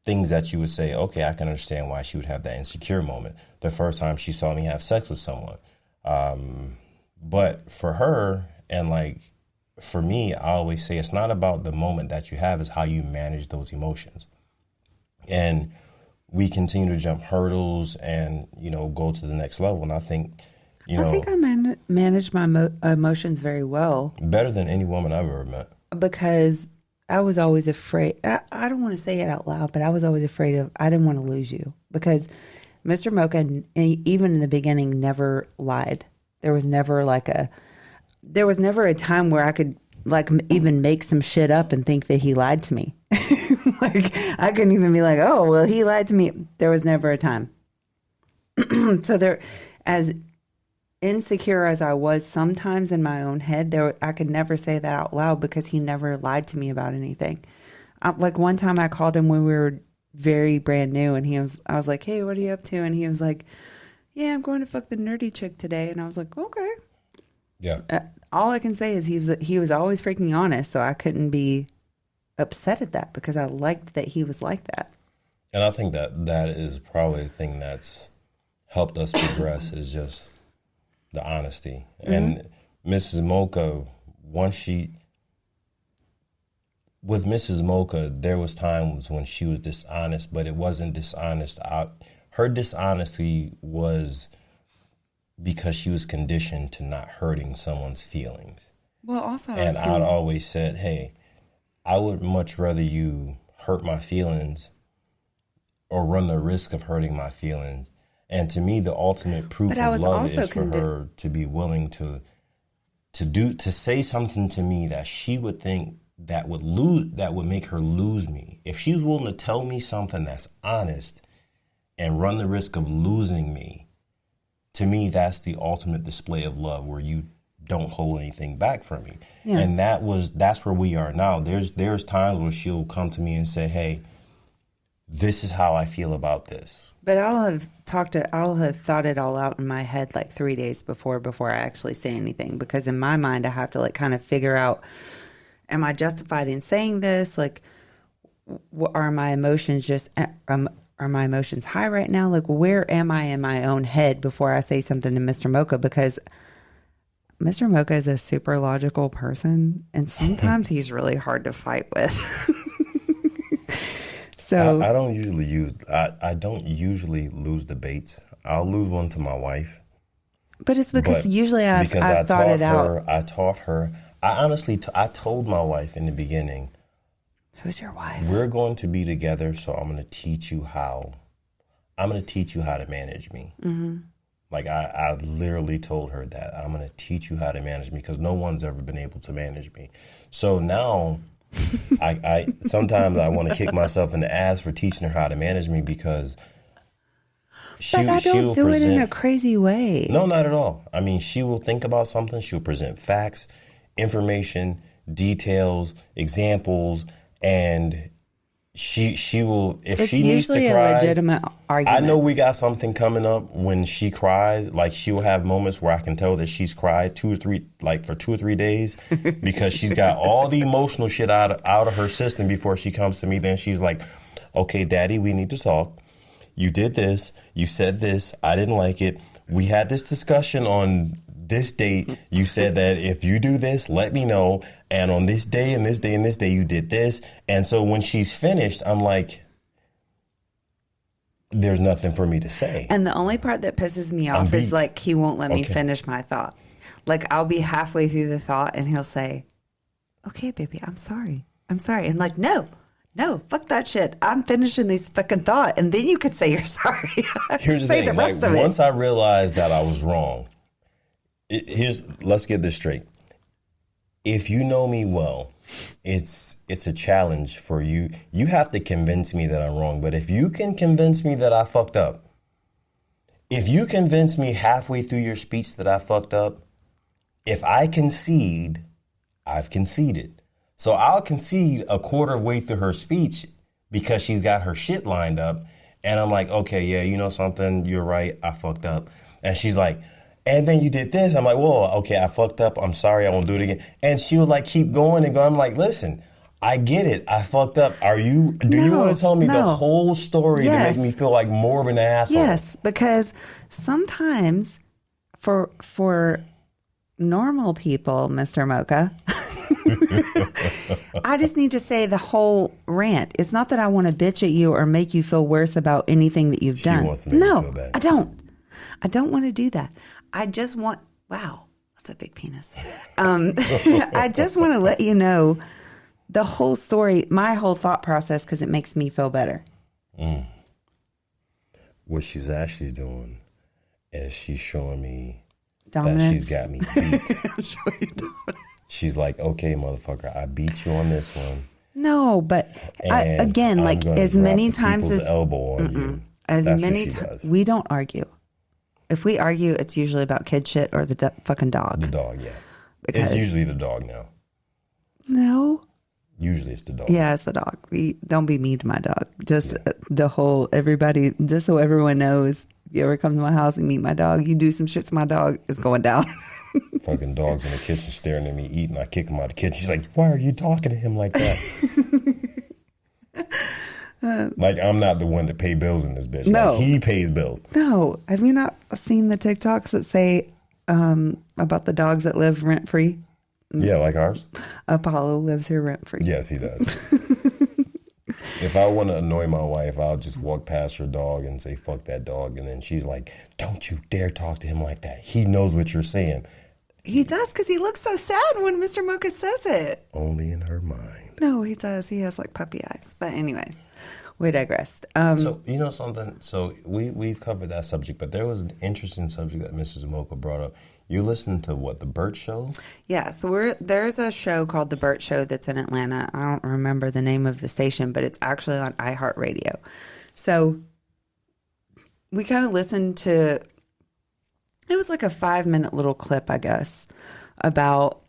things that you would say, okay, I can understand why she would have that insecure moment the first time she saw me have sex with someone. But for her, and like for me, I always say it's not about the moment that you have, it's how you manage those emotions. And we continue to jump hurdles and, go to the next level. And I think, I think I manage my emotions very well. Better than any woman I've ever met. Because I was always afraid. I don't want to say it out loud, but I was always afraid I didn't want to lose you. Because Mr. Mocha, even in the beginning, never lied. There was never a time where I could even make some shit up and think that he lied to me. I couldn't even be like, oh, well, he lied to me. There was never a time. So as insecure as I was sometimes in my own head, I could never say that out loud because he never lied to me about anything. Like one time I called him when we were very brand new, and I was like, hey, what are you up to? And he was like, yeah, I'm going to fuck the nerdy chick today. And I was like, okay. Yeah. All I can say is he was always freaking honest, so I couldn't be upset at that because I liked that he was like that. And I think that is probably the thing that's helped us progress is just the honesty. Mm-hmm. And Mrs. Mocha, with Mrs. Mocha, there was times when she was dishonest, but it wasn't dishonest. Her dishonesty was because she was conditioned to not hurting someone's feelings. Well, also, and I'd always said, hey, I would much rather you hurt my feelings or run the risk of hurting my feelings. And to me, the ultimate proof of love is for her to be willing to say something to me that she would think that would make her lose me. If she was willing to tell me something that's honest and run the risk of losing me, to me, that's the ultimate display of love, where you don't hold anything back from me. Yeah. And that's where we are now. There's times where she'll come to me and say, hey, this is how I feel about this. But I'll have thought it all out in my head like 3 days before I actually say anything, because in my mind I have to like kind of figure out, am I justified in saying this? Like, are my emotions are my emotions high right now? Like, where am I in my own head before I say something to Mr. Mocha? Because Mr. Mocha is a super logical person, and sometimes he's really hard to fight with. So I don't usually lose debates. I'll lose one to my wife. But it's because usually I've thought it out. I taught her. I told my wife in the beginning. Who's your wife? We're going to be together, so I'm going to teach you how. I'm going to teach you how to manage me. Mm-hmm. Like I literally told her that I'm going to teach you how to manage me, because no one's ever been able to manage me. So now I sometimes I want to kick myself in the ass for teaching her how to manage me, because but I don't do it in a crazy way. No, not at all. I mean, she will think about something. She'll present facts, information, details, examples, and she will, if it's she needs to cry. It's usually a legitimate argument. I know we got something coming up when she cries. Like, she'll have moments where I can tell that she's cried for 2 or 3 days because she's got all the emotional shit out of her system before she comes to me. Then she's like, okay, Daddy, we need to talk. You did this. You said this. I didn't like it. We had this discussion on this date. You said that if you do this, let me know. And on this day and this day and this day, you did this. And so when she's finished, I'm like, there's nothing for me to say. And the only part that pisses me off is like, he won't let me finish my thought. Like, I'll be halfway through the thought and he'll say, okay, baby, I'm sorry. And like, no, fuck that shit. I'm finishing this fucking thought. And then you could say you're sorry. Here's the thing. Like, once I realized that I was wrong, let's get this straight. If you know me well, it's a challenge for you. You have to convince me that I'm wrong. But if you can convince me that I fucked up, if you convince me halfway through your speech that I fucked up, if I concede, I've conceded. So I'll concede a quarter of way through her speech because she's got her shit lined up. And I'm like, okay, yeah, you know something? You're right. I fucked up. And she's like, and then you did this. I'm like, whoa, okay, I fucked up. I'm sorry. I won't do it again. And she would like keep going and go. I'm like, listen, I get it. I fucked up. Do you want to tell me the whole story to make me feel like more of an asshole? Yes, because sometimes for normal people, Mr. Mocha, I just need to say the whole rant. It's not that I want to bitch at you or make you feel worse about anything that you've done. Wants to make you feel bad. I don't. I don't want to do that. I just want, wow, that's a big penis. I just want to let you know the whole story, my whole thought process, because it makes me feel better. What she's actually doing is she's showing me dominance. That she's got me beat. She's like, okay, motherfucker, I beat you on this one. No, but again, like as many times as elbow on you. As many times we don't argue. If we argue, it's usually about kid shit or the fucking dog. The dog, yeah. It's usually the dog now. No. Usually it's the dog. Yeah, it's the dog. Don't be mean to my dog. Just the whole, everybody, just so everyone knows, if you ever come to my house and meet my dog, you do some shit to my dog, it's going down. Fucking dogs in the kitchen staring at me eating. I kick him out of the kitchen. She's like, why are you talking to him like that? Like, I'm not the one to pay bills in this bitch. No. Like, he pays bills. No. Have you not seen the TikToks that say about the dogs that live rent-free? Yeah, like ours. Apollo lives here rent-free. Yes, he does. If I want to annoy my wife, I'll just walk past her dog and say, fuck that dog. And then she's like, don't you dare talk to him like that. He knows what you're saying. He does, because he looks so sad when Mr. Mocha says it. Only in her mind. No, he does. He has like puppy eyes. But anyways, We digressed. So you know something. So we've covered that subject, but there was an interesting subject that Mrs. Mocha brought up. You're listening to what, the Burt Show? Yeah, so there's a show called The Burt Show that's in Atlanta. I don't remember the name of the station, but it's actually on iHeartRadio. So we kind of listened to, it was like a 5-minute little clip, I guess, about,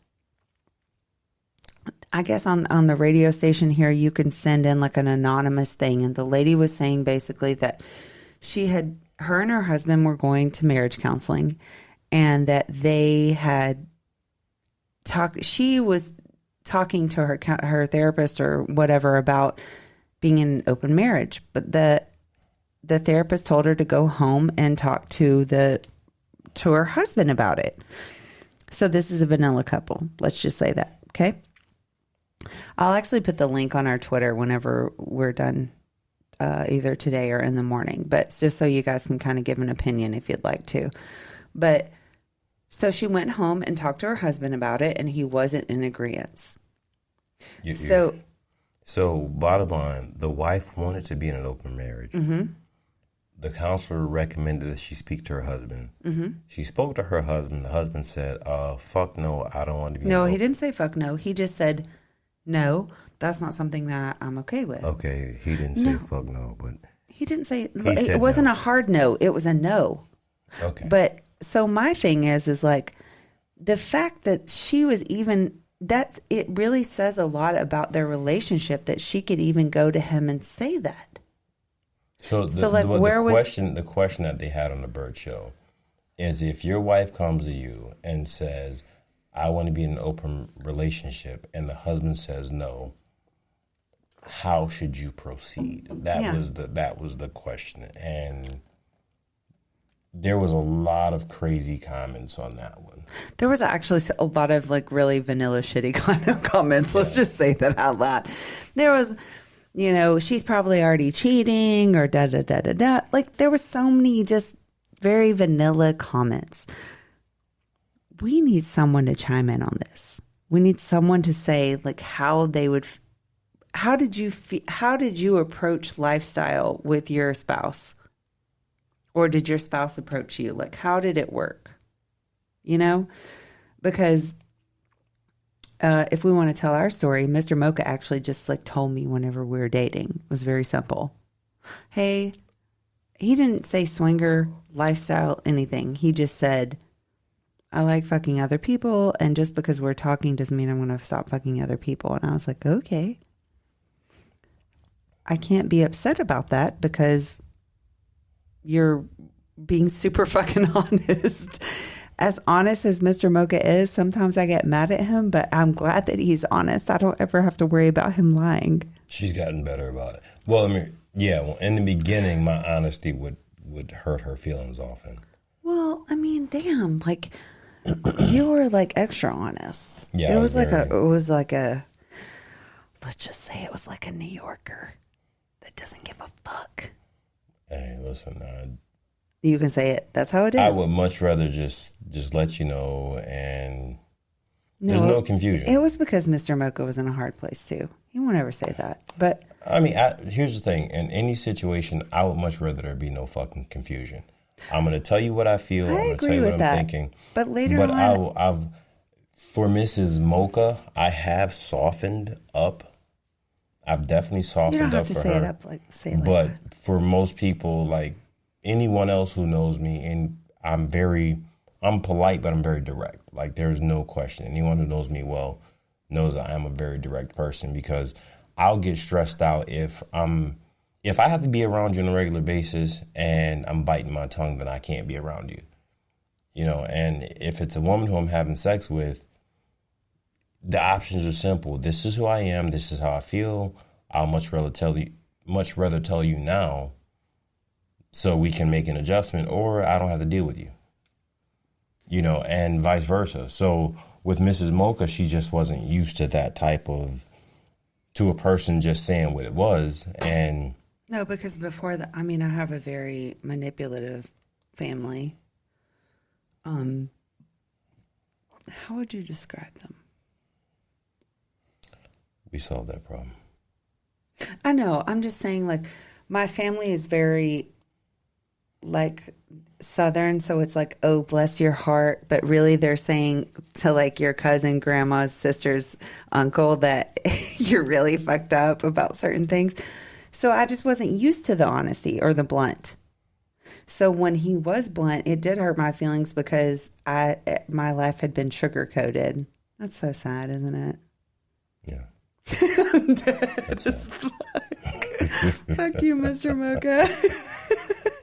I guess on the radio station here, you can send in like an anonymous thing. And the lady was saying basically that her and her husband were going to marriage counseling, and that they had she was talking to her therapist or whatever about being in an open marriage. But the therapist told her to go home and talk to her husband about it. So this is a vanilla couple. Let's just say that. Okay. I'll actually put the link on our Twitter whenever we're done, either today or in the morning, but it's just so you guys can kind of give an opinion if you'd like to. But so she went home and talked to her husband about it, and he wasn't in agreement. So bottom line, the wife wanted to be in an open marriage. Mm-hmm. The counselor recommended that she speak to her husband. Mm-hmm. She spoke to her husband. The husband said, fuck no, I don't want to be. No, he didn't say fuck no. He just said, no, that's not something that I'm okay with. Okay, he didn't say fuck no, but he didn't say, it wasn't a hard no. It was a no. Okay. But so my thing is like the fact that she was even, it really says a lot about their relationship that she could even go to him and say that. So the question that they had on the Burt Show is, if your wife comes to you and says, I want to be in an open relationship, and the husband says no, how should you proceed? That was the question. And there was a lot of crazy comments on that one. There was actually a lot of like really vanilla shitty kind of comments. Let's just say that out loud. There was, she's probably already cheating or da da da da da. Like there were so many just very vanilla comments. We need someone to chime in on this. We need someone to say like how did you approach lifestyle with your spouse? Or did your spouse approach you? Like, how did it work? Because if we want to tell our story, Mr. Mocha actually just like told me whenever we were dating. It was very simple. Hey, he didn't say swinger, lifestyle, anything. He just said, I like fucking other people. And just because we're talking doesn't mean I'm going to stop fucking other people. And I was like, okay. I can't be upset about that because you're being super fucking honest. As honest as Mr. Mocha is, sometimes I get mad at him, but I'm glad that he's honest. I don't ever have to worry about him lying. She's gotten better about it. Well, I mean, in the beginning, my honesty would hurt her feelings often. Well, I mean, damn, like you were like extra honest. Yeah, let's just say it was like a New Yorker that doesn't give a fuck. Hey, listen, you can say it. That's how it is. I would much rather just let you know, and there's no confusion. It was because Mr. Mocha was in a hard place too. He won't ever say that. But I mean, here's the thing: in any situation, I would much rather there be no fucking confusion. I'm going to tell you what I feel. I'm going to tell you what I'm thinking. But later on, I've for Mrs. Mocha, I have softened up. I've definitely softened up for her. You don't have to say it up but for most people, like anyone else who knows me, and I'm polite, but I'm very direct. Like there's no question. Anyone who knows me well knows that I am a very direct person, because I'll get stressed out if I have to be around you on a regular basis and I'm biting my tongue, then I can't be around you. And if it's a woman who I'm having sex with, the options are simple. This is who I am. This is how I feel. I'll much rather tell you now so we can make an adjustment, or I don't have to deal with you. And vice versa. So with Mrs. Mocha, she just wasn't used to that type of, to a person just saying what it was. And no, because before that, I mean, I have a very manipulative family. How would you describe them? We solved that problem. I know. I'm just saying, like, my family is very, like, Southern, so it's like, oh, bless your heart. But really, they're saying to, like, your cousin, grandma's sister's uncle that you're really fucked up about certain things. So I just wasn't used to the honesty or the blunt. So when he was blunt, it did hurt my feelings because my life had been sugar coated. That's so sad, isn't it? Yeah. Just fuck you, Mr. Mocha.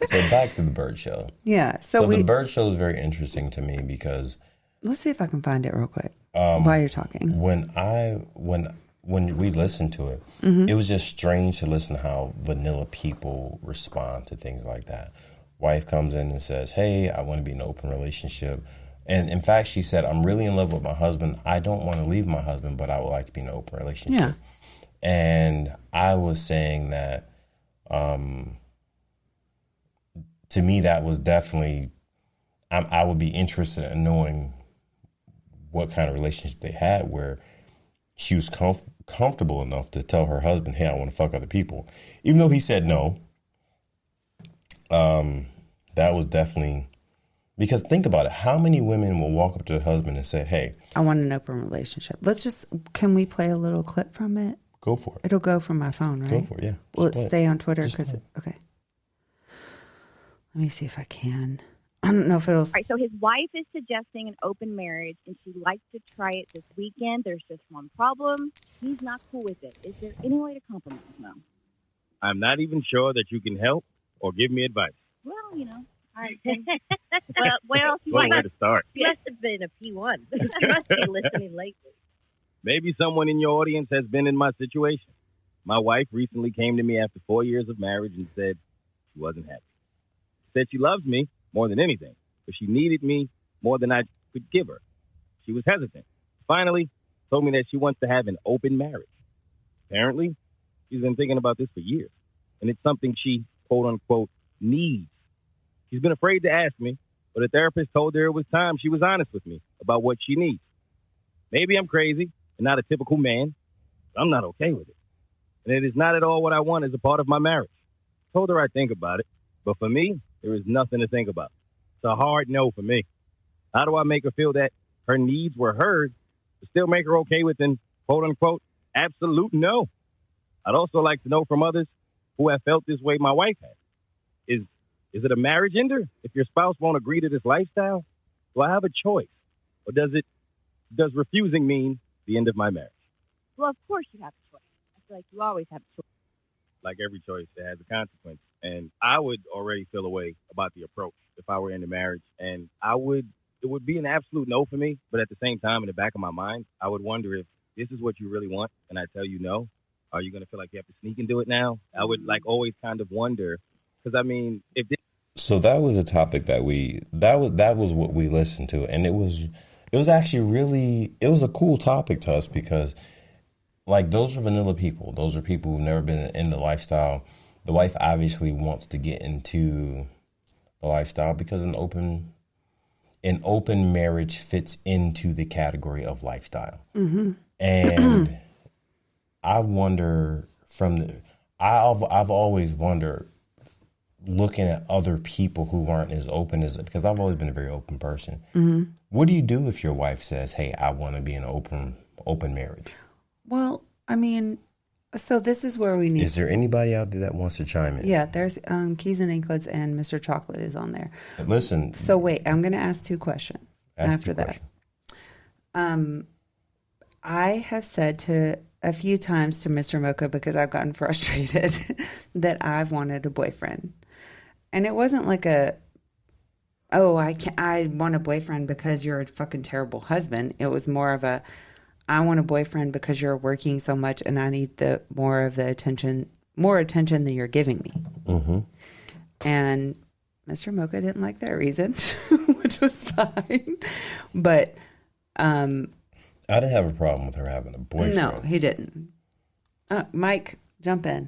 So back to the bird show. Yeah. So the bird show is very interesting to me because let's see if I can find it real quick while you're talking. When we listened to it, it was just strange to listen to how vanilla people respond to things like that. Wife comes in and says, "Hey, I want to be in an open relationship." And in fact, she said, "I'm really in love with my husband. I don't want to leave my husband, but I would like to be in an open relationship." Yeah. And I was saying that, to me, that was definitely, I would be interested in knowing what kind of relationship they had where she was comfortable enough to tell her husband, "Hey, I want to fuck other people." Even though he said no, that was definitely, because think about it. How many women will walk up to their husband and say, "Hey, I want an open relationship." Can we play a little clip from it? Go for it. It'll go from my phone, right? Go for it, yeah. Will it stay on Twitter? Okay. Let me see if I can. I don't know if it'll... All right, so his wife is suggesting an open marriage, and she'd like to try it this weekend. There's just one problem. He's not cool with it. Is there any way to compromise him? I'm not even sure that you can help or give me advice. Well, all right. Where else you want where to start? He must have been a P1. He must be listening lately. Maybe someone in your audience has been in my situation. My wife recently came to me after 4 years of marriage and said she wasn't happy. Said she loves me more than anything, but she needed me more than I could give her. She was hesitant. Finally, told me that she wants to have an open marriage. Apparently, she's been thinking about this for years, and it's something she, quote unquote, needs. She's been afraid to ask me, but a therapist told her it was time she was honest with me about what she needs. Maybe I'm crazy and not a typical man, but I'm not okay with it. And it is not at all what I want as a part of my marriage. I told her I'd think about it, but for me, there is nothing to think about. It's a hard no for me. How do I make her feel that her needs were heard, but still make her okay with an quote-unquote absolute no? I'd also like to know from others who have felt this way my wife has. Is it a marriage ender if your spouse won't agree to this lifestyle? Do I have a choice? Or does refusing mean the end of my marriage? Well, of course you have a choice. I feel like you always have a choice. Like every choice, it has a consequence. And I would already feel a way about the approach if I were in a marriage. And it would be an absolute no for me. But at the same time, in the back of my mind, I would wonder if this is what you really want and I tell you no, are you going to feel like you have to sneak and do it now? I would always kind of wonder. Because, I mean, if this... So that was a topic that that was what we listened to. And it was actually really, it was a cool topic to us because, like, those are vanilla people. Those are people who've never been in the lifestyle. The wife obviously wants to get into the lifestyle because an open marriage fits into the category of lifestyle. Mm-hmm. And I wonder I've always wondered, looking at other people who aren't as open as, because I've always been a very open person. Mm-hmm. What do you do if your wife says, "Hey, I want to be in an open marriage"? Well, I mean, so this is where we need... Is there anybody out there that wants to chime in? Yeah, there's Keys and Anklets and Mr. Chocolate is on there. Listen. So wait, I'm going to ask two questions after that. I have said to a few times to Mr. Mocha, because I've gotten frustrated, that I've wanted a boyfriend. And it wasn't like I want a boyfriend because you're a fucking terrible husband. It was more of I want a boyfriend because you're working so much and I need more attention than you're giving me. Mm-hmm. And Mr. Mocha didn't like that reason, which was fine. But I didn't have a problem with her having a boyfriend. No, he didn't. Mike, jump in.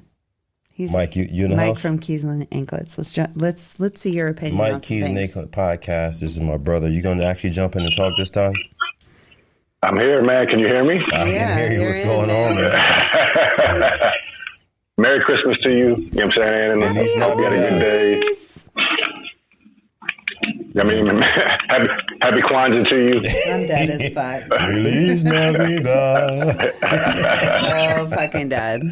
Mike, you in the Mike house? from Keys and Anklets. Let's see your opinion. Mike, Keys and Anklets podcast. This is my brother. You going to actually jump in and talk this time? I'm here, man. Can you hear me? I can hear you. What's going on, man? Merry Christmas to you. You know what I'm saying? And Feliz hope you had a good day. I mean, happy Kwanzaa to you. I'm dead as fuck. Feliz Navidad. So fucking dead.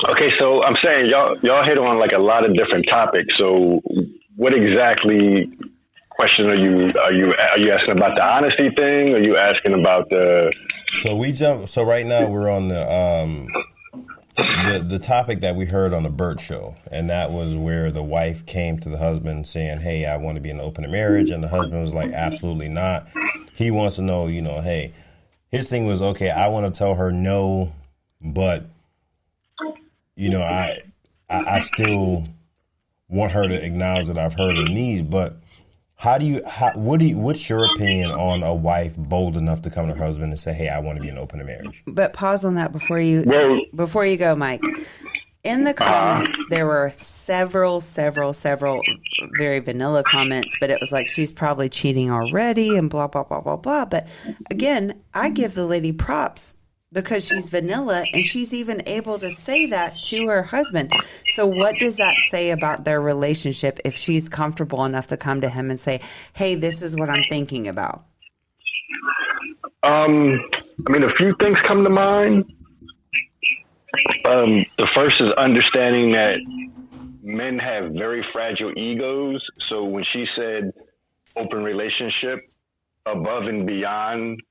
Okay, so I'm saying y'all hit on like a lot of different topics. So what exactly question are you asking about the honesty thing? Are you asking about the? So right now we're on the topic that we heard on the Burt Show, and that was where the wife came to the husband saying, "Hey, I want to be in an open marriage," and the husband was like, "Absolutely not." He wants to know, hey, his thing was, okay, I want to tell her no, but I still want her to acknowledge that I've heard her needs. But what's your opinion on a wife bold enough to come to her husband and say, "Hey, I want to be in an open marriage"? But pause on that before you go, Mike. In the comments, there were several very vanilla comments, but it was like, she's probably cheating already and blah, blah, blah, blah, blah. But again, I give the lady props because she's vanilla and she's even able to say that to her husband. So what does that say about their relationship if she's comfortable enough to come to him and say, "Hey, this is what I'm thinking about"? I mean, a few things come to mind. The first is understanding that men have very fragile egos. So when she said open relationship, above and beyond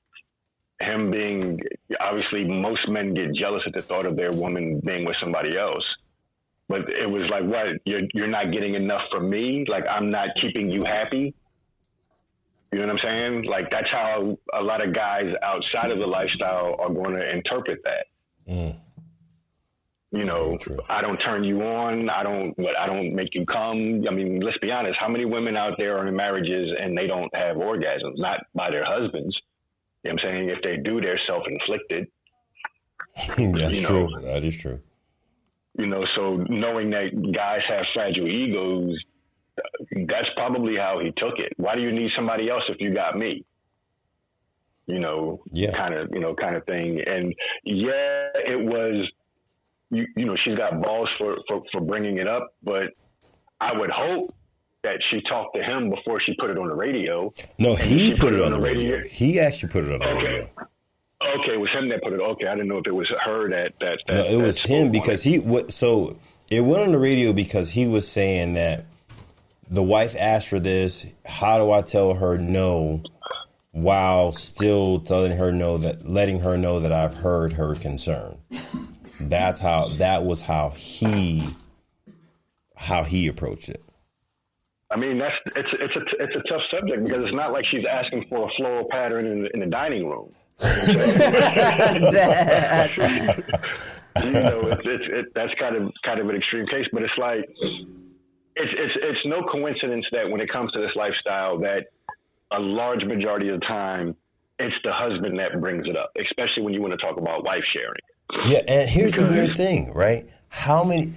him being, obviously most men get jealous at the thought of their woman being with somebody else. But it was like, what, you're not getting enough from me? Like, I'm not keeping you happy? You know what I'm saying? Like, that's how a lot of guys outside of the lifestyle are going to interpret that. I don't turn you on. I don't make you come. I mean, let's be honest. How many women out there are in marriages and they don't have orgasms? Not by their husbands. You know what I'm saying? If they do, they're self-inflicted. That's true. That is true. So knowing that guys have fragile egos, that's probably how he took it. Why do you need somebody else if you got me? Kind of thing. And yeah, it was, she's got balls for bringing it up, but I would hope that she talked to him before she put it on the radio. No, he put it on the radio. He actually put it on the radio. Okay, it was him that put it. Okay, I didn't know if it was her that. No, it was him because so it went on the radio because he was saying that the wife asked for this. How do I tell her no while still letting her know that I've heard her concern? That was how he approached it. I mean, it's a tough subject because it's not like she's asking for a floral pattern in the dining room. That's kind of an extreme case, but it's like it's no coincidence that when it comes to this lifestyle, that a large majority of the time it's the husband that brings it up, especially when you want to talk about wife sharing. Yeah, and here's the weird thing, right? How many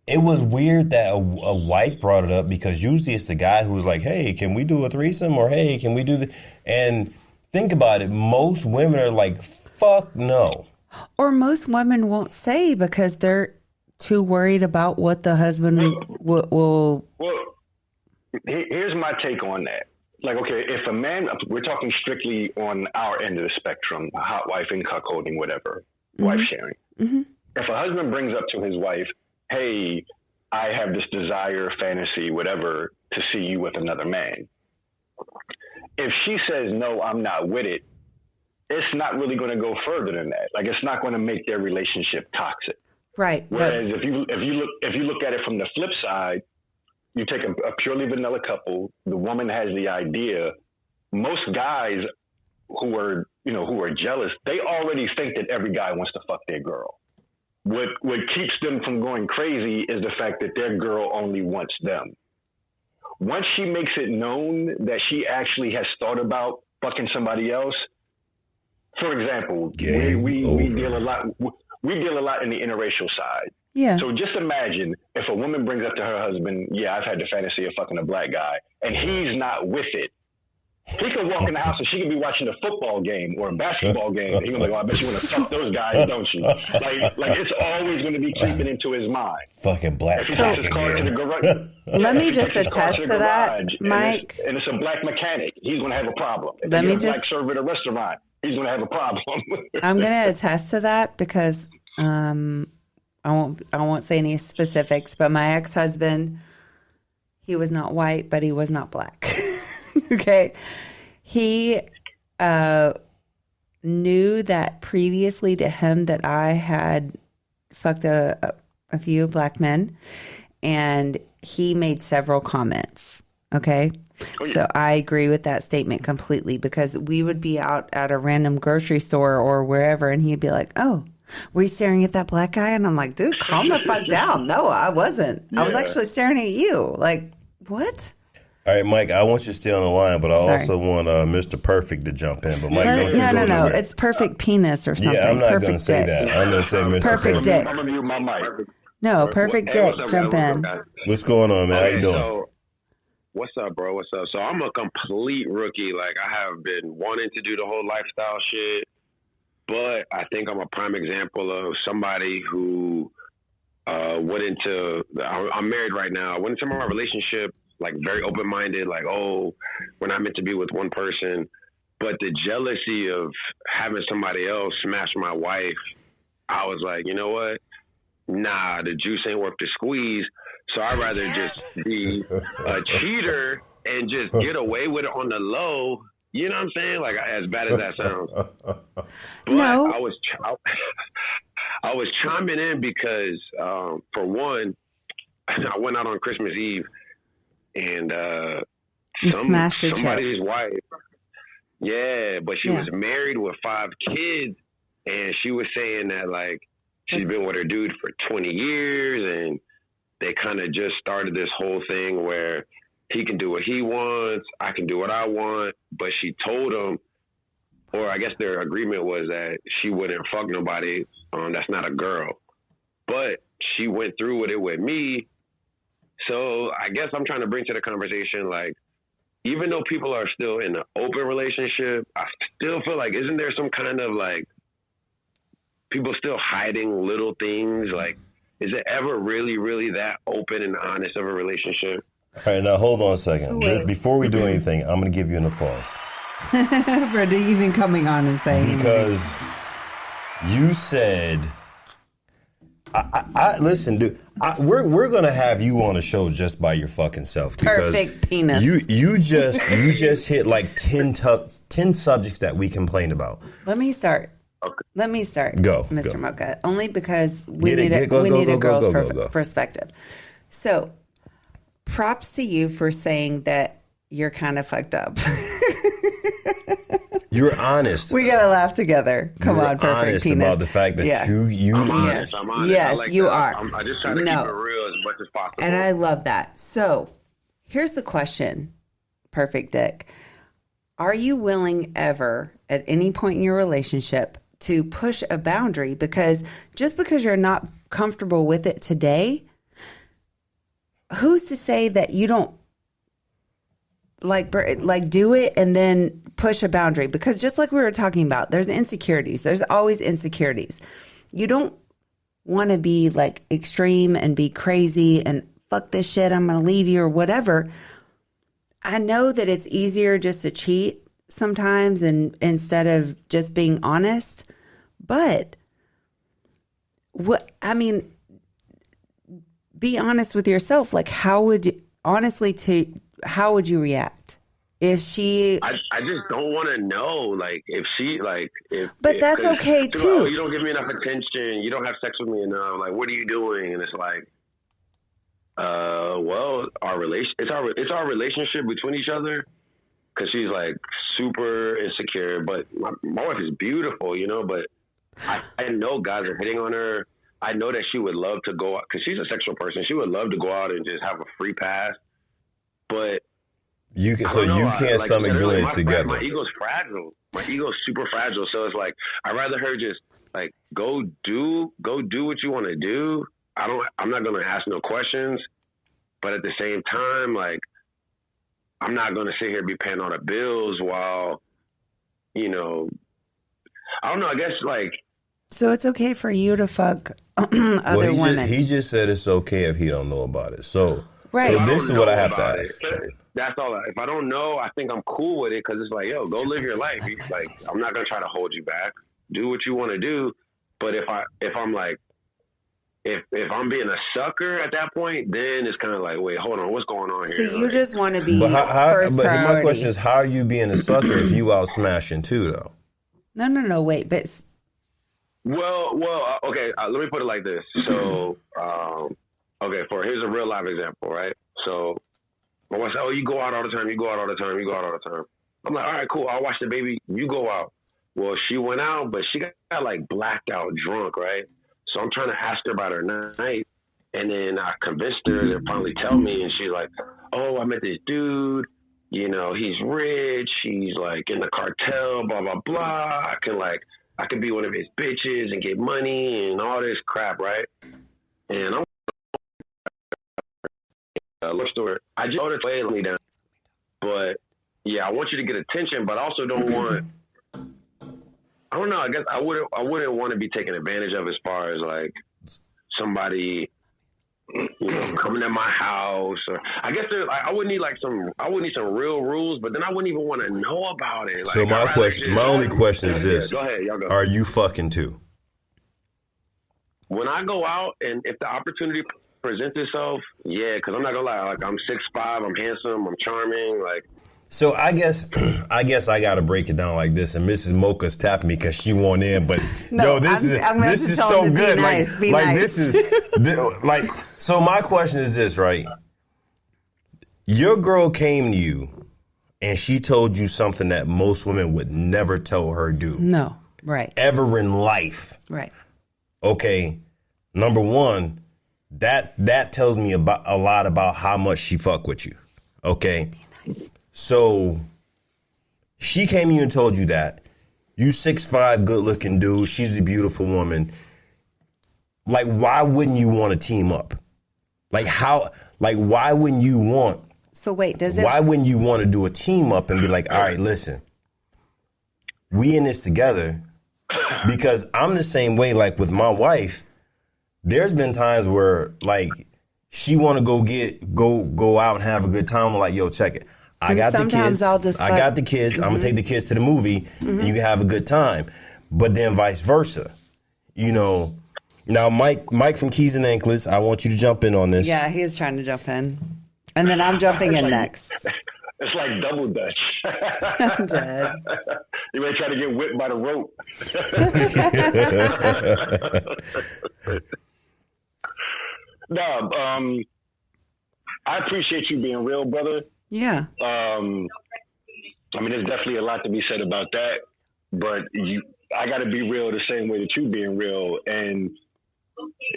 it was weird that a wife brought it up because usually it's the guy who's like, "Hey, can we do a threesome?" or "Hey, can we do the?" And think about it. Most women are like, "Fuck no." Or most women won't say because they're too worried about what the husband will. Well, here's my take on that. Like, okay, if a man, we're talking strictly on our end of the spectrum, hot wife and cuckolding, whatever, wife sharing. Mm-hmm. If a husband brings up to his wife, "Hey, I have this desire, fantasy, whatever, to see you with another man." If she says, "No, I'm not with it," it's not really going to go further than that. Like, it's not going to make their relationship toxic. Right. Whereas if you look at it from the flip side, you take a purely vanilla couple, the woman has the idea. Most guys who are jealous, they already think that every guy wants to fuck their girl. What keeps them from going crazy is the fact that their girl only wants them. Once she makes it known that she actually has thought about fucking somebody else, for example, we deal a lot. We deal a lot in the interracial side. Yeah. So just imagine if a woman brings up to her husband, "Yeah, I've had the fantasy of fucking a black guy," and he's not with it. He could walk in the house and she could be watching a football game or a basketball game. And he was like, "Oh, I bet you want to fuck those guys, don't you?" Like it's always going to be creeping into his mind. Fucking black If he cock takes his car to the again. garage, Let me if he just takes his car attest the to that, garage Mike. and it's a black mechanic, he's going to have a problem. If Let you me have a black just- server at a restaurant, he's going to have a problem. I'm going to attest to that because I won't say any specifics, but my ex-husband, he was not white, but he was not black. Okay. He knew that previously to him that I had fucked a few black men, and he made several comments. Okay. So I agree with that statement completely, because we would be out at a random grocery store or wherever, and he'd be like, "Oh, were you staring at that black guy?" And I'm like, "Dude, calm the fuck down." No, I wasn't. I was actually staring at you. Like, what? All right, Mike, I want you to stay on the line, but I Sorry. also want Mr. Perfect to jump in. But Mike, don't you No. go nowhere. It's perfect penis or something. Yeah, I'm not going to Perfect say dick. that. I'm going to say Mr. Perfect dick. I'm going to mute my mic. No, perfect Hey, dick. what's up, Jump guys? in. What's up, guys? What's going on, man? How you doing? So, what's up, bro? What's up? So I'm a complete rookie. Like, I have been wanting to do the whole lifestyle shit, but I think I'm a prime example of somebody who went into. I'm married right now. I went into my relationship like very open-minded, like, oh, we're not meant to be with one person. But the jealousy of having somebody else smash my wife, I was like, you know what? Nah, the juice ain't worth the squeeze. So I'd rather just be a cheater and just get away with it on the low. You know what I'm saying? Like, as bad as that sounds. But No. I was chiming in because, for one, I went out on Christmas Eve and You smashed your chick. somebody's wife. Yeah, but she Yeah. was married with 5 kids, and she was saying that, like, she's been with her dude for 20 years, and they kind of just started this whole thing where he can do what he wants, I can do what I want, but she told him, or I guess their agreement was that she wouldn't fuck nobody that's not a girl. But she went through with it with me. So I guess I'm trying to bring to the conversation, like, even though people are still in an open relationship, I still feel like, isn't there some kind of, like, people still hiding little things? Like, is it ever really, really that open and honest of a relationship? All right, now hold on a second. So wait. Before we do anything, I'm going to give you an applause. For even coming on and saying Because you said, I listen, dude. We're gonna have you on a show just by your fucking self. Because Perfect penis. You just hit like 10 subjects that we complained about. Let me start. Let me start. Go, Mr. go. Mocha. Only because we Get it, need a, go, we go, need go, a girl's go, go. perspective. So, props to you for saying that you're kind of fucked up. You're honest. We gotta laugh together. Come You're on, perfect honest penis. about the fact that Yeah. you I'm honest. Yes. I'm honest. Yes, I like you that. are. I just try to No. keep it real as much as possible. And I love that. So, here's the question, Perfect Dick. Are you willing ever, at any point in your relationship, to push a boundary? Because just because you're not comfortable with it today, who's to say that you don't like do it and then push a boundary? Because just like we were talking about, there's insecurities. There's always insecurities. You don't want to be like extreme and be crazy and fuck this shit, I'm going to leave you or whatever. I know that it's easier just to cheat sometimes and instead of just being honest, but be honest with yourself. Like, how would you react if she? I just don't want to know, like, if she, like, if. But that's 'cause okay, she's like, too. "Oh, you don't give me enough attention. You don't have sex with me enough. Like, what are you doing?" And it's like, well, it's our relationship between each other. Because she's like super insecure, but my wife is beautiful, you know. But I know guys are hitting on her. I know that she would love to go out because she's a sexual person. She would love to go out and just have a free pass, but you can, I so don't know, you can't like, stomach doing it together. My ego's fragile. My ego's super fragile. So it's like I'd rather her just like go do what you want to do. I'm not gonna ask no questions, but at the same time, like, I'm not going to sit here and be paying all the bills while, you know, I don't know. I guess like. So it's okay for you to fuck other women. He just said it's okay if he don't know about it. So, right. So this is what I have to ask. That's all. If I don't know, I think I'm cool with it because it's like, yo, go live your life. Like, I'm not gonna try to hold you back. Do what you want to do. But if I'm like, if I'm being a sucker at that point, then it's kind of like, wait, hold on, what's going on here? So you just want to be first priority. My question is, how are you being a sucker if you out smashing too, though? No, wait, but. Well, okay. Let me put it like this. So, okay, here's a real live example, right? So, my wife said, "Oh, you go out all the time. You go out all the time. You go out all the time." I'm like, "All right, cool. I'll watch the baby. You go out." Well, she went out, but she got like blacked out drunk, right? So I'm trying to ask her about her night, and then I convinced her to finally tell me, and she's like, "Oh, I met this dude. You know, he's rich. He's like in the cartel. Blah blah blah. I could be one of his bitches and get money and all this crap, right?" And I'm look story. I just ordered to lay down, but yeah, I want you to get attention, but I also don't want. I don't know. I guess I wouldn't want to be taken advantage of as far as like somebody, you know, coming to my house, or I guess I would need some real rules, but then I wouldn't even want to know about it. Like, so my only question is this: go ahead, y'all go. Are you fucking too? When I go out and if the opportunity presents itself, yeah, because I'm not gonna lie, like I'm 6'5", I'm handsome, I'm charming, like. So I guess I got to break it down like this, and Mrs. Mocha's tapping me because she want in, but no, this is so good. Nice, this is like. So my question is this, right? Your girl came to you, and she told you something that most women would never tell her do. No, right. Ever in life, right? Okay, number one, that tells me about a lot about how much she fuck with you. Okay. Nice. So she came to you and told you that. You 6'5", good looking dude. She's a beautiful woman. Like, why wouldn't you want to team up? Like why wouldn't you want? So wait, why wouldn't you want to do a team up and be like, all right, listen, we in this together? Because I'm the same way. Like with my wife, there's been times where like she want to go out and have a good time. I'm like, yo, check it. I got the kids. I'm going to take the kids to the movie and you can have a good time. But then vice versa. You know, now Mike from Keys and Anklets, I want you to jump in on this. Yeah, he is trying to jump in. And then I'm jumping in next. It's like double dutch. I'm dead. You may try to get whipped by the rope. No, I appreciate you being real, brother. Yeah. I mean, there's definitely a lot to be said about that, but I got to be real the same way that you being real, and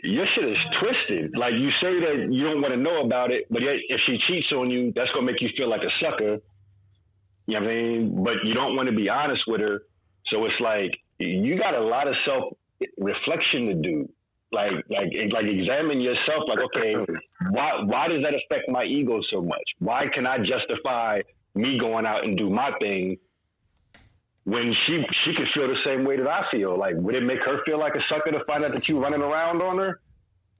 your shit is twisted. Like, you say that you don't want to know about it, but yet if she cheats on you, that's going to make you feel like a sucker. You know what I mean? But you don't want to be honest with her. So it's like, you got a lot of self-reflection to do. Like examine yourself. Like, okay, why does that affect my ego so much? Why can I justify me going out and do my thing when she could feel the same way that I feel? Like, would it make her feel like a sucker to find out that you running around on her?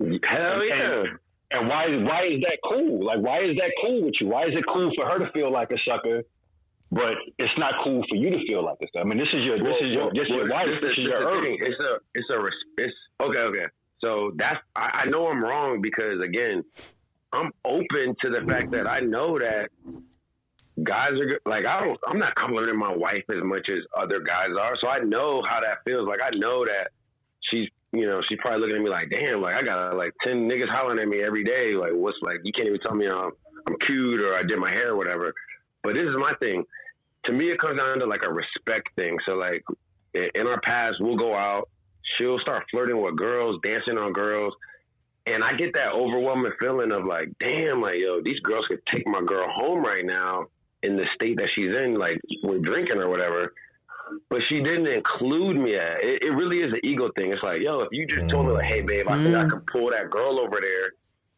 Hell yeah. And why is that cool? Like, why is that cool with you? Why is it cool for her to feel like a sucker, but it's not cool for you to feel like a sucker? I mean, this is your wife. This is your earth. Okay. So I know I'm wrong because, again, I'm open to the fact that I know that guys are like, I'm not complimenting my wife as much as other guys are. So I know how that feels. Like, I know that she's probably looking at me like, damn, like I got like 10 niggas hollering at me every day. Like, what's like, you can't even tell me I'm cute or I did my hair or whatever. But this is my thing. To me, it comes down to like a respect thing. So like in our past, we'll go out. She'll start flirting with girls, dancing on girls. And I get that overwhelming feeling of like, damn, like, yo, these girls could take my girl home right now in the state that she's in, like we're drinking or whatever. But she didn't include me. It really is an ego thing. It's like, yo, if you just told me like, hey, babe, I think I could pull that girl over there.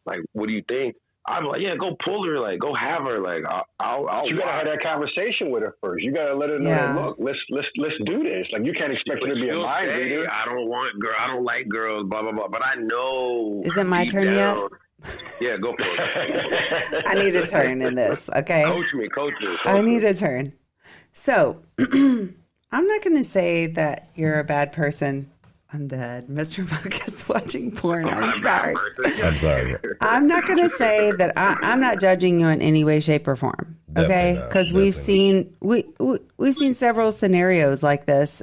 Like, what do you think? I'm like, yeah, go pull her, like, go have her, like, I'll You gotta have that conversation with her first. You gotta let her know that, look, let's do this. Like, you can't expect her to be a mind reader. I don't like girls, blah blah blah. But I know. Is it my turn yet? Yeah, go for it. I need a turn in this. Okay. Coach me. I need a turn. So, I'm not going to say that you're a bad person. I'm dead. Mr. Buck is watching porn. I'm sorry. I'm sorry. I'm not going to say that I'm not judging you in any way, shape, or form. Okay, because we've seen several scenarios like this.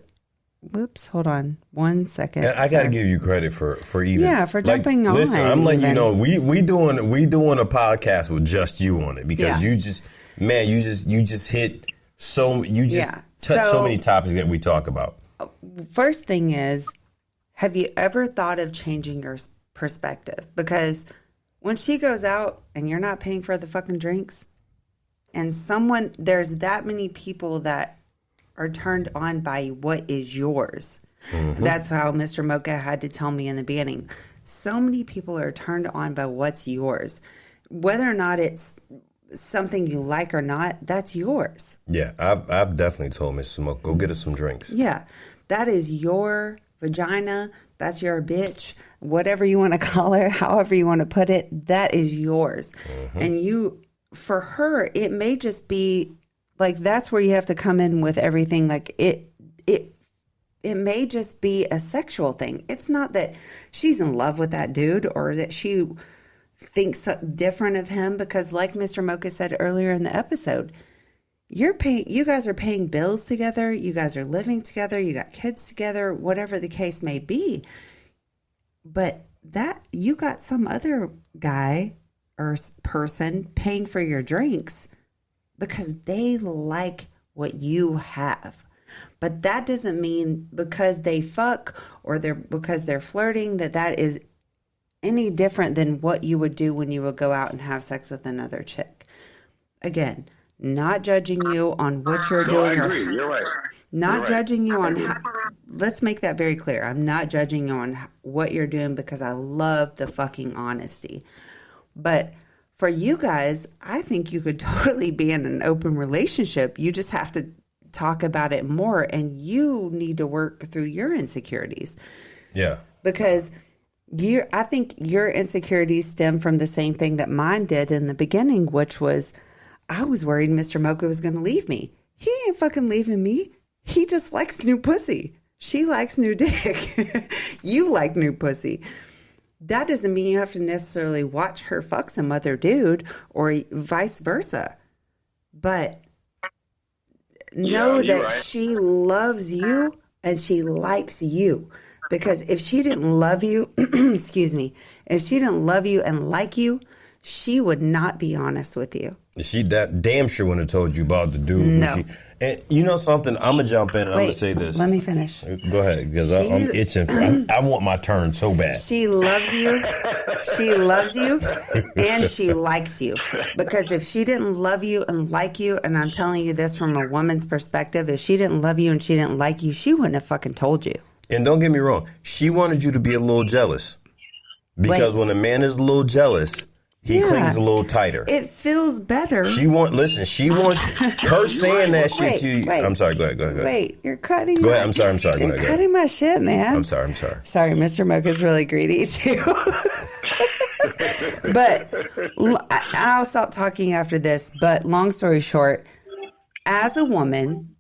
Whoops, hold on 1 second. And I got to give you credit for even for jumping on. Listen, I'm letting you know we doing a podcast with just you on it because you just hit so touch so many topics that we talk about. First thing is, have you ever thought of changing your perspective? Because when she goes out and you're not paying for the fucking drinks, and there's that many people that are turned on by what is yours. Mm-hmm. That's how Mr. Mocha had to tell me in the beginning. So many people are turned on by what's yours. Whether or not it's something you like or not, that's yours. Yeah, I've definitely told Mr. Smoke, go get us some drinks. Yeah, that is your vagina. That's your bitch. Whatever you want to call her, however you want to put it, that is yours. Mm-hmm. And for her, it may just be like that's where you have to come in with everything. Like it may just be a sexual thing. It's not that she's in love with that dude or that she thinks different of him, because like Mr. Mocha said earlier in the episode, you guys are paying bills together. You guys are living together. You got kids together, whatever the case may be. But that you got some other guy or person paying for your drinks because they like what you have. But that doesn't mean because they fuck or because they're flirting that is any different than what you would do when you would go out and have sex with another chick. Again, not judging you on what you're doing. I agree. You're right. Not judging you on how, let's make that very clear. I'm not judging you on what you're doing because I love the fucking honesty. But for you guys, I think you could totally be in an open relationship. You just have to talk about it more, and you need to work through your insecurities. Yeah. Because I think your insecurities stem from the same thing that mine did in the beginning, which was I was worried Mr. Mocha was going to leave me. He ain't fucking leaving me. He just likes new pussy. She likes new dick. You like new pussy. That doesn't mean you have to necessarily watch her fuck some other dude or vice versa. But know that right. She loves you and she likes you. Because if she didn't love you, excuse me, if she didn't love you and like you, she would not be honest with you. She that damn sure wouldn't have told you about the dude. No. And you know something? I'm going to jump in and I'm going to say this. Let me finish. Go ahead, because I'm itching. I want my turn so bad. She loves you. She loves you and she likes you. Because if she didn't love you and like you, and I'm telling you this from a woman's perspective, if she didn't love you and she didn't like you, she wouldn't have fucking told you. And don't get me wrong. She wanted you to be a little jealous. Because when a man is a little jealous, he clings a little tighter. It feels better. She wants her saying that shit to you. Wait. I'm sorry. Go ahead. Wait, you're cutting. Go ahead. I'm sorry. Go ahead. You're cutting my shit, man. I'm sorry. Sorry, Mr. Mocha's really greedy too. But I'll stop talking after this. But long story short, as a woman,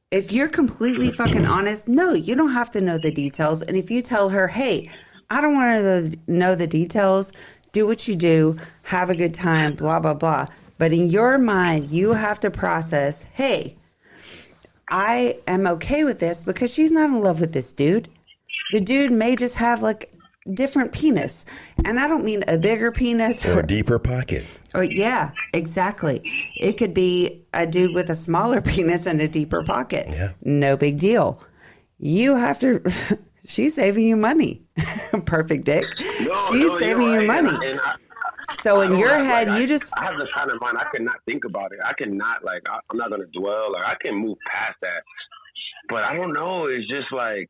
if you're completely fucking honest, no, you don't have to know the details. And if you tell her, hey, I don't want to know the details, do what you do, have a good time, blah, blah, blah. But in your mind, you have to process, hey, I am okay with this because she's not in love with this dude. The dude may just have like different penis. And I don't mean a bigger penis. Or a deeper pocket. Or yeah, exactly. It could be a dude with a smaller penis and a deeper pocket. Yeah. No big deal. You have to... She's saving you money. Perfect dick. She's saving you money. So in your head, you just... I have this kind of mind. I cannot think about it. I cannot, I'm not going to dwell. I can move past that. But I don't know. It's just the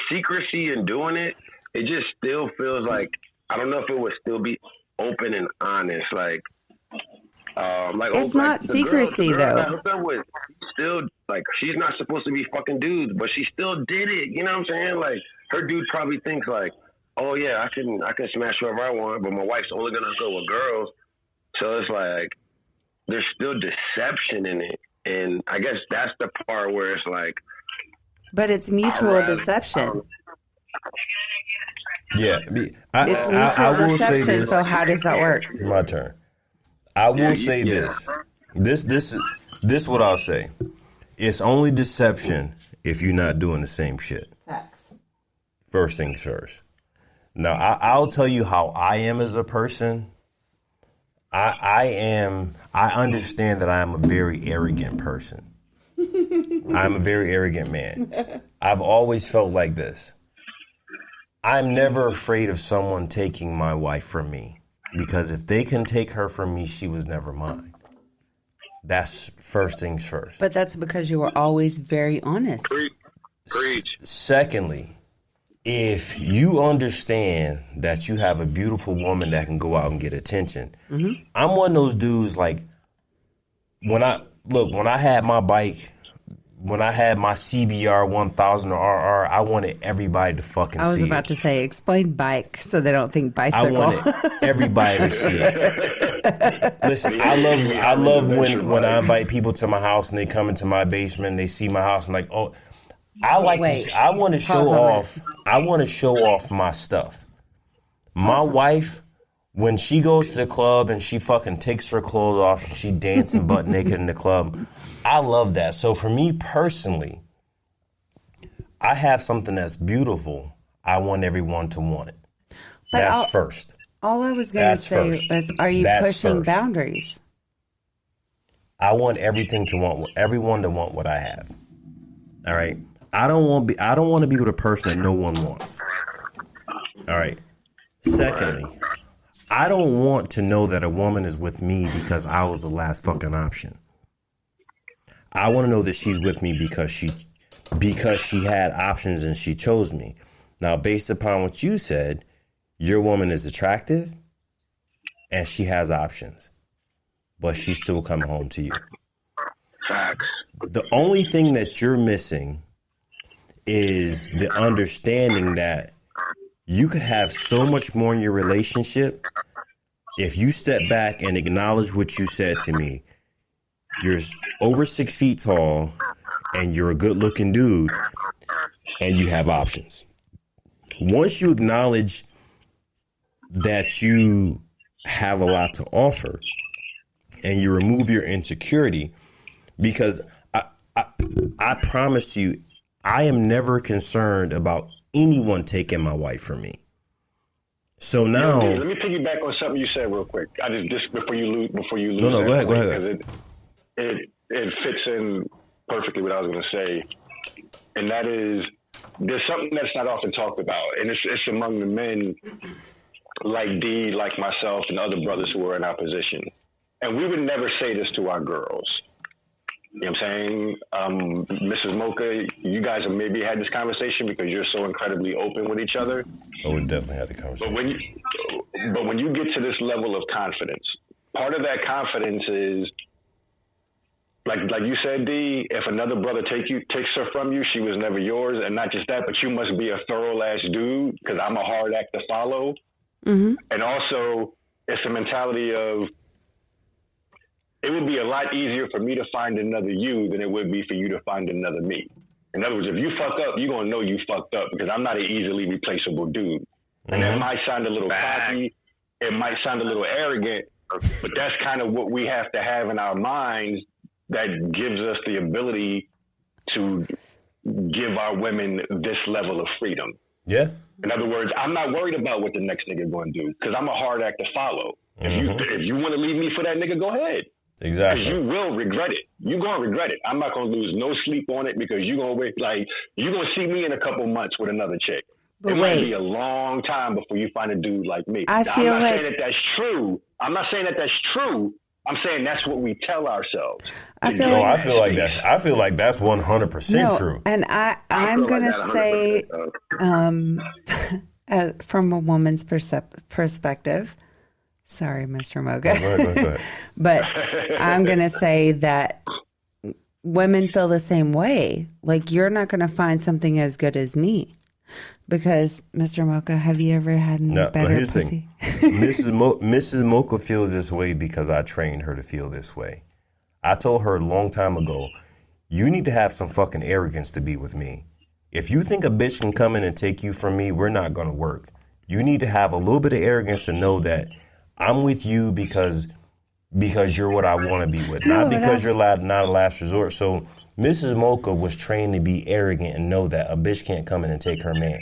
secrecy in doing it, it just still feels like I don't know if it would still be open and honest, like It's not secrecy, though. Still, like, she's not supposed to be fucking dudes, but she still did it. You know what I'm saying? Like, her dude probably thinks like, oh yeah, I can smash whoever I want, but my wife's only gonna go with girls. So it's like there's still deception in it, and I guess that's the part where it's like. But it's mutual deception. Yeah, It's mutual deception. So how does that work? My turn. I will say this. This is what I'll say. It's only deception if you're not doing the same shit. Facts. First things first. Now, I'll tell you how I am as a person. I understand that I am a very arrogant person. I'm a very arrogant man. I've always felt like this. I'm never afraid of someone taking my wife from me. Because if they can take her from me, she was never mine. That's first things first. But that's because you were always very honest. Preach. Secondly, if you understand that you have a beautiful woman that can go out and get attention, I'm one of those dudes, like, when I had my bike, when I had my CBR 1000 or RR, I wanted everybody to fucking see it. I was about to say, explain bike so they don't think bicycle. I wanted everybody to see it. Listen, I love when I invite people to my house and they come into my basement and they see my house and like, oh, I want to show off. I want to show off my stuff. My wife, when she goes to the club and she fucking takes her clothes off, she dancing butt naked in the club. I love that. So for me personally, I have something that's beautiful. I want everyone to want it. That's first. All I was going to say was, are you pushing boundaries? I want everyone to want what I have. All right. I don't want to be with a person that no one wants. All right. Secondly, I don't want to know that a woman is with me because I was the last fucking option. I want to know that she's with me because she had options and she chose me. Now, based upon what you said, your woman is attractive and she has options, but she's still coming home to you. Facts. The only thing that you're missing is the understanding that you could have so much more in your relationship if you step back and acknowledge what you said to me. You're over 6 feet tall and you're a good looking dude and you have options. Once you acknowledge that you have a lot to offer and you remove your insecurity, because I promise you, I am never concerned about anyone taking my wife from me. So now, let me piggyback on something you said real quick. I just before you lose. No, go ahead. It fits in perfectly what I was going to say, and that is there's something that's not often talked about, and it's among the men like D, like myself, and other brothers who are in our position, and we would never say this to our girls. You know what I'm saying? Mrs. Mocha, you guys have maybe had this conversation because you're so incredibly open with each other. Oh, we definitely had the conversation. But when you get to this level of confidence, part of that confidence is, like you said, D, if another brother takes her from you, she was never yours. And not just that, but you must be a thorough ass dude because I'm a hard act to follow. Mm-hmm. And also, it's a mentality of, it would be a lot easier for me to find another you than it would be for you to find another me. In other words, if you fuck up, you're going to know you fucked up because I'm not an easily replaceable dude. Mm-hmm. And that might sound a little cocky. It might sound a little arrogant, but that's kind of what we have to have in our minds that gives us the ability to give our women this level of freedom. Yeah. In other words, I'm not worried about what the next nigga going to do because I'm a hard act to follow. Mm-hmm. If you want to leave me for that nigga, go ahead. Exactly. Because you will regret it. You're going to regret it. I'm not going to lose no sleep on it because you're going to wait. Like, you're going to see me in a couple months with another chick. But it might be a long time before you find a dude like me. I'm not saying that that's true. I'm not saying that that's true. I'm saying that's what we tell ourselves. I feel like that's 100% true. And I'm going to say, from a woman's perspective. Sorry, Mr. Mocha. Go ahead. But I'm going to say that women feel the same way. Like, you're not going to find something as good as me. Because, Mr. Mocha, have you ever had any better pussy? Mrs. Mocha feels this way because I trained her to feel this way. I told her a long time ago, you need to have some fucking arrogance to be with me. If you think a bitch can come in and take you from me, we're not going to work. You need to have a little bit of arrogance to know that I'm with you because you're what I want to be with, not because you're not a last resort. So Mrs. Mocha was trained to be arrogant and know that a bitch can't come in and take her man.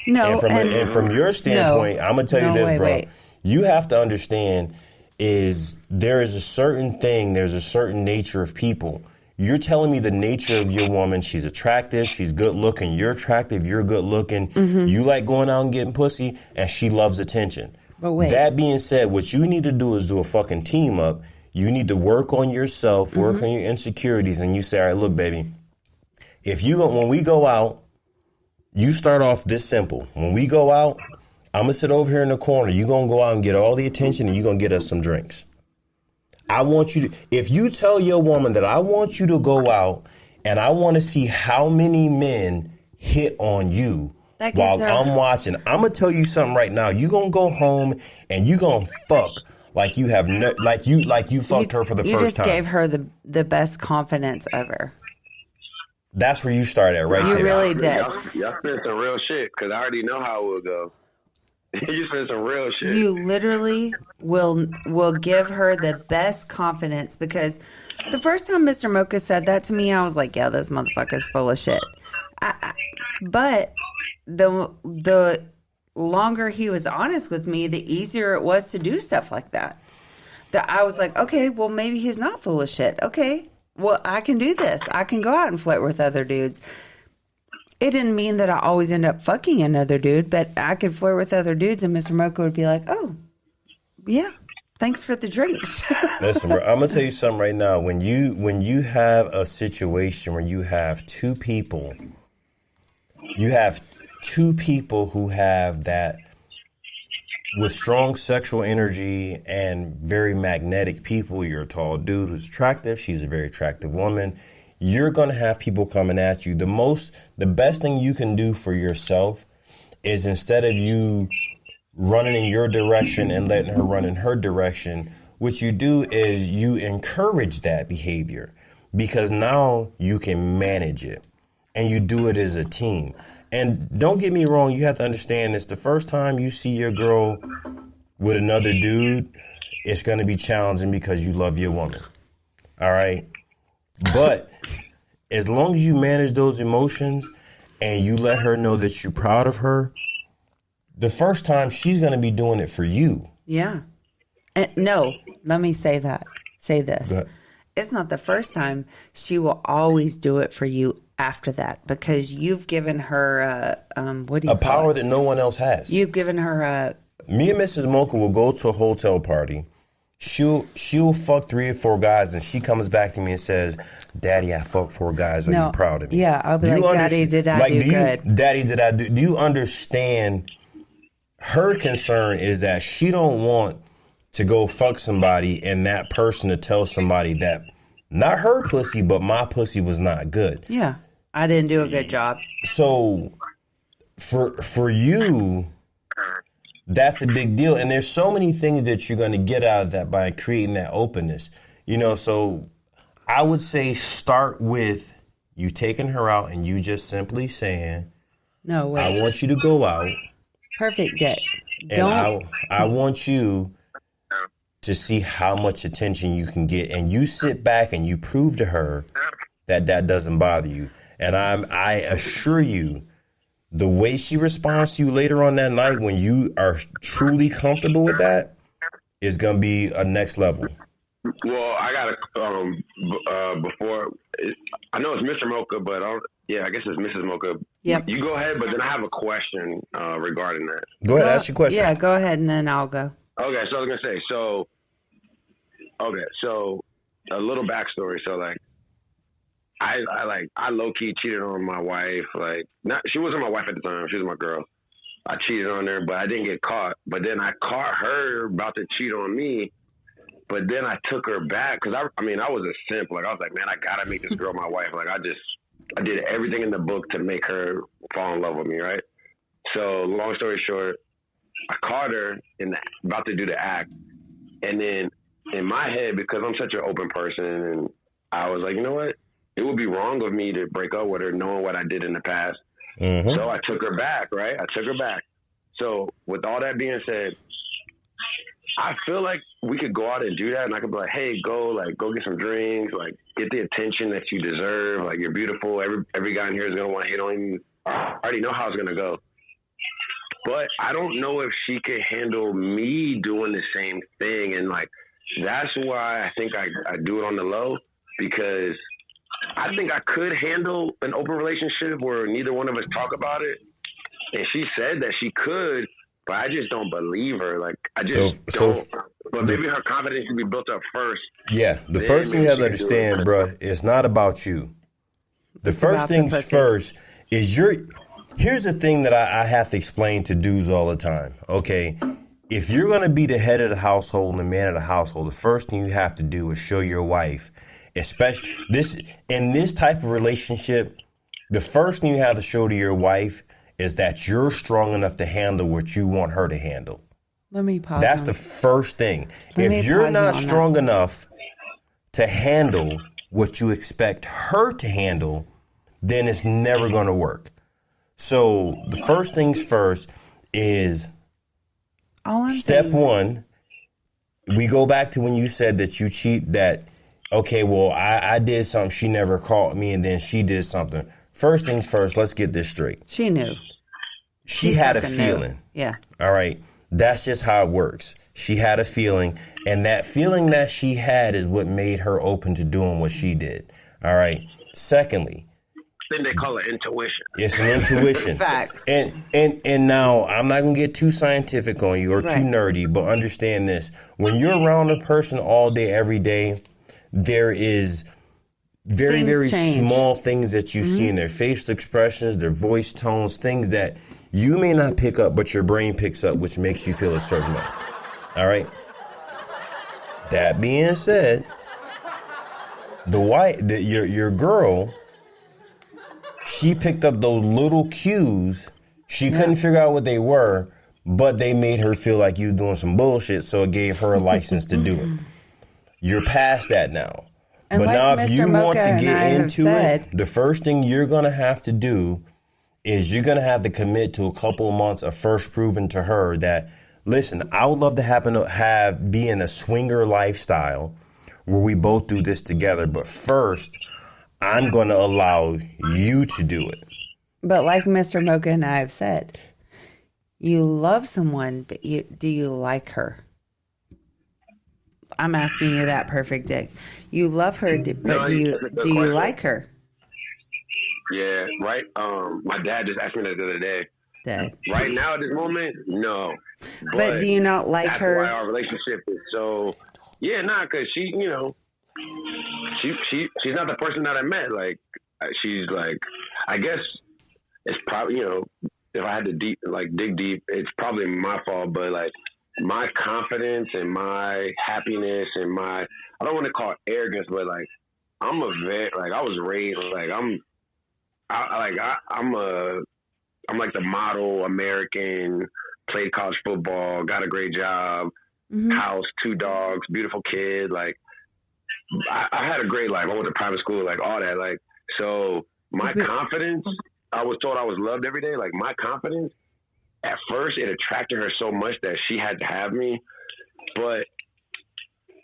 No, and from your standpoint, I'm gonna tell you this, bro. You have to understand there's a certain nature of people. You're telling me the nature of your woman. She's attractive. She's good looking. You're attractive. You're good looking. Mm-hmm. You like going out and getting pussy, and she loves attention. But wait. That being said, what you need to do is do a fucking team up. You need to work on yourself, work on your insecurities, and you say, all right, look, baby, when we go out, you start off this simple. When we go out, I'm going to sit over here in the corner. You're going to go out and get all the attention, and you're going to get us some drinks. I want you to, if you tell your woman that I want you to go out and I want to see how many men hit on you while I'm watching, I'm going to tell you something right now. You're going to go home and you're going to fuck like you have like you fucked her for the first time. You just gave her the best confidence ever. That's where you start at right there. You really did. Y'all spent some real shit because I already know how it will go. You spent some real shit. You literally will give her the best confidence because the first time Mr. Mocha said that to me, I was like, yeah, this motherfucker's full of shit. But the longer he was honest with me, the easier it was to do stuff like that. That I was like, okay, well, maybe he's not full of shit. Okay, well, I can do this. I can go out and flirt with other dudes. It didn't mean that I always end up fucking another dude, but I could flirt with other dudes and Mr. Mocha would be like, oh, yeah, thanks for the drinks. Listen, bro, I'm going to tell you something right now. When you have a situation where you have two people who have that with strong sexual energy and very magnetic people, you're a tall dude who's attractive, she's a very attractive woman, you're going to have people coming at you. The best thing you can do for yourself is instead of you running in your direction and letting her run in her direction, what you do is you encourage that behavior because now you can manage it and you do it as a team. And don't get me wrong, you have to understand this. The first time you see your girl with another dude, it's going to be challenging because you love your woman. All right? But as long as you manage those emotions and you let her know that you're proud of her, the first time she's going to be doing it for you. Yeah. No, let me say this. It's not the first time. She will always do it for you after that because you've given her a power that no one else has. You've given her Me and Mrs. Mocha will go to a hotel party. She'll fuck 3 or 4 guys, and she comes back to me and says, "Daddy, I fucked 4 guys. Are you proud of me?" Yeah, I'll be like, "Daddy, did I do good?" Daddy, did I do? Do you understand? Her concern is that she don't want to go fuck somebody and that person to tell somebody that not her pussy, but my pussy was not good. Yeah, I didn't do a good job. So for you, that's a big deal. And there's so many things that you're going to get out of that by creating that openness. So I would say start with you taking her out and you just simply saying, "No, wait. I want you to go out. Perfect dick. And I want you to see how much attention you can get. And you sit back and you prove to her that doesn't bother you. And I assure you, the way she responds to you later on that night when you are truly comfortable with that is going to be a next level." Well, I got to, before, I know it's Mr. Mocha, but I guess it's Mrs. Mocha. Yep. You go ahead, but then I have a question regarding that. Go ahead, ask your question. Yeah, go ahead, and then I'll go. Okay, so I was going to say, so a little backstory. So, like, I low-key cheated on my wife. Like, she wasn't my wife at the time. She was my girl. I cheated on her, but I didn't get caught. But then I caught her about to cheat on me. But then I took her back because I was a simp. Like I was like, man, I gotta make this girl my wife. Like I did everything in the book to make her fall in love with me, right? So long story short, I caught her about to do the act, and then in my head, because I'm such an open person, and I was like, you know what? It would be wrong of me to break up with her knowing what I did in the past. Mm-hmm. So I took her back, right? I took her back. So with all that being said, I feel like we could go out and do that, and I could be like, hey, go get some drinks, like get the attention that you deserve. Like you're beautiful. Every guy in here is gonna want to hit on you. I already know how it's gonna go. But I don't know if she could handle me doing the same thing. And like, that's why I think I do it on the low, because I think I could handle an open relationship where neither one of us talk about it. And she said that she could, but I just don't believe her. Like, I just don't. But maybe her confidence should be built up first. Yeah. The first thing you have to understand, bro, it's not about you. The first things first is here's the thing that I have to explain to dudes all the time. Okay. If you're going to be the head of the household and the man of the household, the first thing you have to do is show your wife, especially in this type of relationship, the first thing you have to show to your wife is that you're strong enough to handle what you want her to handle. Let me pause. That's the first thing. If you're not strong enough to handle what you expect her to handle, then it's never going to work. So the first things first is step one. We go back to when you said that you cheat, that, okay, well, I did something. She never called me, and then she did something. First things first, let's get this straight. She knew. She had a feeling. Knew. Yeah. All right. That's just how it works. She had a feeling, and that feeling that she had is what made her open to doing what she did. All right. Secondly, then they call it intuition. It's an intuition. Facts. And now I'm not gonna get too scientific on you or too nerdy, but understand this: when you're around a person all day, every day, there is very, very small things that you see in their facial expressions, their voice tones, things that you may not pick up, but your brain picks up, which makes you feel a certain way. All right. That being said, your girl, she picked up those little cues. She couldn't figure out what they were, but they made her feel like you were doing some bullshit, so it gave her a license to do it. You're past that now. And but like now if Mr. you Mocha want to get into said, it, the first thing you're going to have to do is you're going to have to commit to a couple of months of first proving to her that, listen, I would love to be in a swinger lifestyle where we both do this together, but first, I'm going to allow you to do it. But like Mr. Mocha and I have said, you love someone, but do you like her? I'm asking you that, Perfect Dick. You love her, but do you like her? Yeah, right. My dad just asked me that the other day. Dad. Right now, at this moment, no. But do you not like that's her? That's why our relationship is so. Yeah, because she, she's not the person that I met. Like, she's like, I guess it's probably, if I had to dig deep, it's probably my fault. But like, my confidence and my happiness and I don't want to call it arrogance, but like, I was raised like I'm like the model American, played college football, got a great job, house, 2 dogs, beautiful kid. Like, I had a great life. I went to private school, like all that. Like, so my confidence, I was told I was loved every day. Like, my confidence, at first, it attracted her so much that she had to have me. But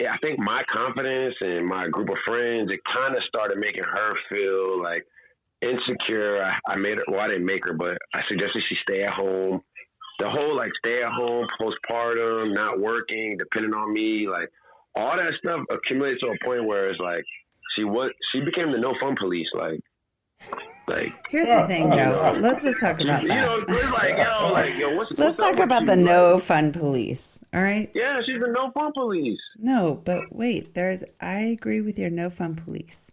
I think my confidence and my group of friends, it kind of started making her feel like insecure. I made her, well, I didn't make her, but I suggested she stay at home. The whole like stay at home, postpartum, not working, depending on me, like all that stuff accumulated to a point where it's like she became the no fun police. Like here's the thing, though. Let's just talk about that. It's let's talk about the no fun police. All right. Yeah, she's the no fun police. No, but wait. I agree with your no fun police,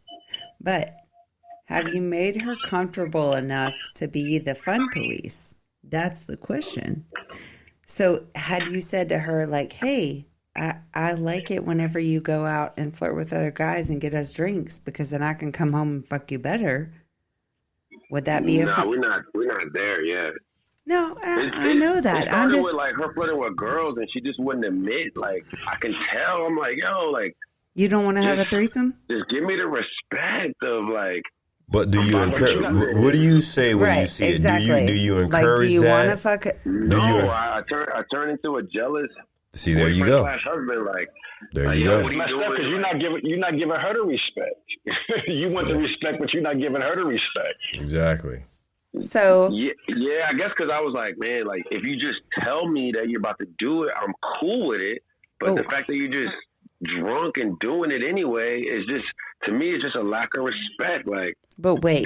but have you made her comfortable enough to be the fun police? That's the question. So had you said to her, like, hey, I like it whenever you go out and flirt with other guys and get us drinks because then I can come home and fuck you better. Would that be No, we're not there yet. No, I know that. It started with like her flirting with girls and she just wouldn't admit. Like, I can tell. I'm like, yo, like, you don't want to have a threesome? Just give me the respect of like. But do you encourage? What do you say when you see exactly. it? Do you encourage do you that? Want to fuck it? No, I turn into a jealous. See, there you go. Husband, like, there you go. It's messed up because you're not giving her the respect. You want the respect, but you're not giving her the respect. Exactly. So yeah, I guess because I was like, man, like if you just tell me that you're about to do it, I'm cool with it. But the fact that you're just drunk and doing it anyway is just, to me, it's just a lack of respect. Like, but wait,